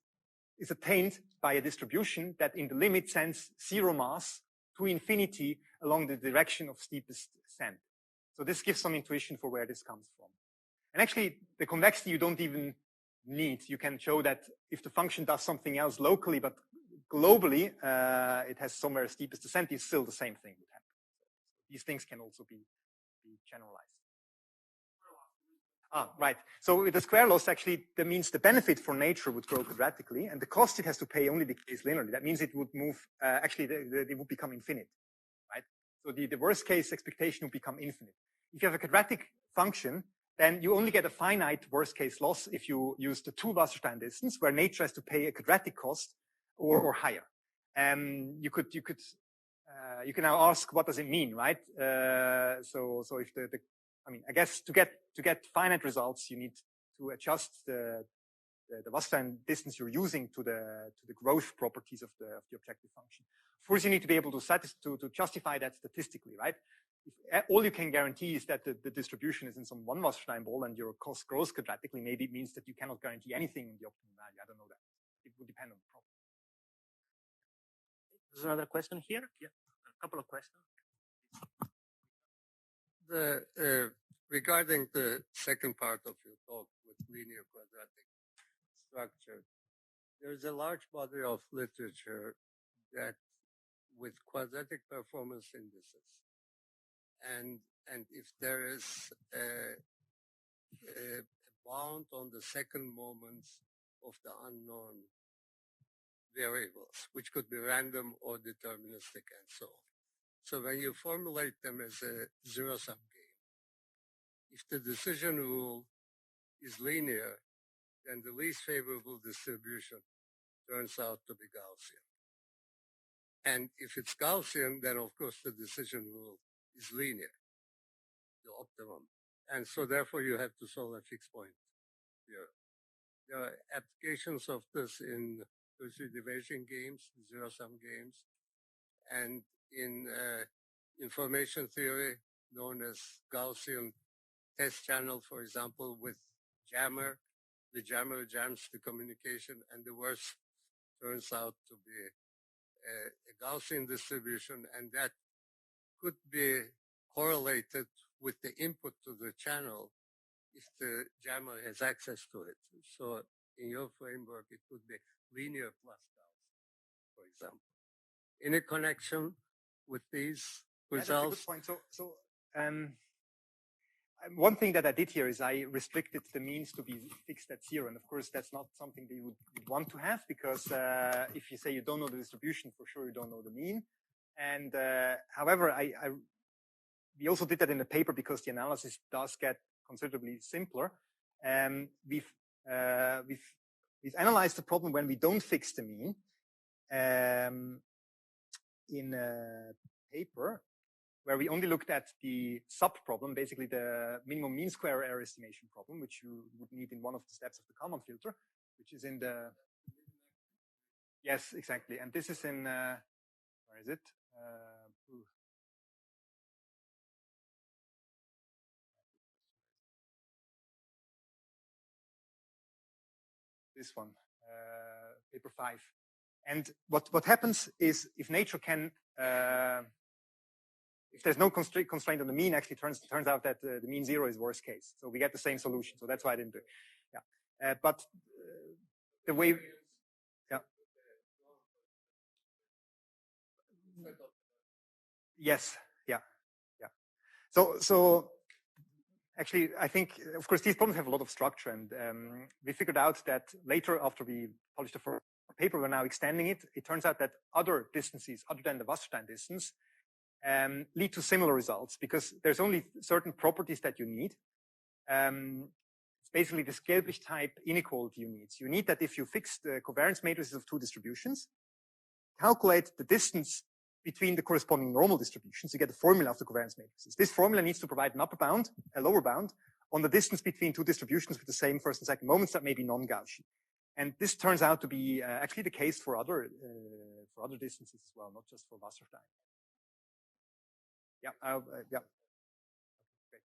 is attained by a distribution that in the limit sends 0 mass to infinity along the direction of steepest ascent. So this gives some intuition for where this comes from. And actually, the convexity you don't even need. You can show that if the function does something else locally, but globally, it has somewhere steepest descent, is still the same thing would happen. So these things can also be generalized. Right. So with the square loss, actually, that means the benefit for nature would grow quadratically, and the cost it has to pay only decays linearly. That means it would move, it would become infinite, right? So the worst case expectation would become infinite. If you have a quadratic function, then you only get a finite worst case loss if you use the 2 Wasserstein distance, where nature has to pay a quadratic cost or higher. You can now ask, what does it mean, right? So if I mean, I guess to get finite results, you need to adjust the Wasserstein distance you're using to the growth properties of the objective function. First, you need to be able to justify that statistically, right? If all you can guarantee is that the distribution is in some 1 Wasserstein ball and your cost grows quadratically, maybe it means that you cannot guarantee anything in the optimum value. I don't know that. It would depend on the problem. There's another question here. Yeah, a couple of questions. Regarding the second part of your talk with linear quadratic structure, there's a large body of literature that with quadratic performance indices, and if there is a bound on the second moments of the unknown variables, which could be random or deterministic and so on. So when you formulate them as a zero-sum game, if the decision rule is linear, then the least favorable distribution turns out to be Gaussian. And if it's Gaussian, then of course the decision rule is linear, the optimum. And so therefore you have to solve a fixed point here. There are applications of this in Cauchy division games, zero-sum games, and in information theory known as Gaussian test channel, for example, with jammer. The jammer jams the communication, and the worst turns out to be a Gaussian distribution, and that could be correlated with the input to the channel if the jammer has access to it. So in your framework, it could be linear plus Gaussian, for example. Any connection with these results? That's a good point. One thing that I did here is I restricted the means to be fixed at 0. And of course, that's not something that you would want to have, because if you say you don't know the distribution, for sure you don't know the mean. And however, we also did that in the paper because the analysis does get considerably simpler. We've analyzed the problem when we don't fix the mean in a paper where we only looked at the sub-problem, basically the minimum mean square error estimation problem, which you would need in one of the steps of the Kalman filter, which is in the... Yes, exactly. And this is in, where is it? This one, paper 5. And what happens is if nature can, if there's no constraint on the mean, actually turns out that the mean 0 is worst case. So we get the same solution. So that's why I didn't do it. Yeah. But the way, yeah. Yes. Yeah. Yeah. So actually, I think, of course, these problems have a lot of structure, and we figured out that later, after we published the first paper, we're now extending it. It turns out that other distances, other than the Wasserstein distance, lead to similar results, because there's only certain properties that you need. It's basically the Gelblich type inequality you need. You need that if you fix the covariance matrices of two distributions, calculate the distance between the corresponding normal distributions, you get the formula of the covariance matrices. This formula needs to provide an upper bound, a lower bound, on the distance between two distributions with the same first and second moments that may be non-Gaussian. And this turns out to be actually the case for other distances as well, not just for Wasserstein. Yeah, yeah.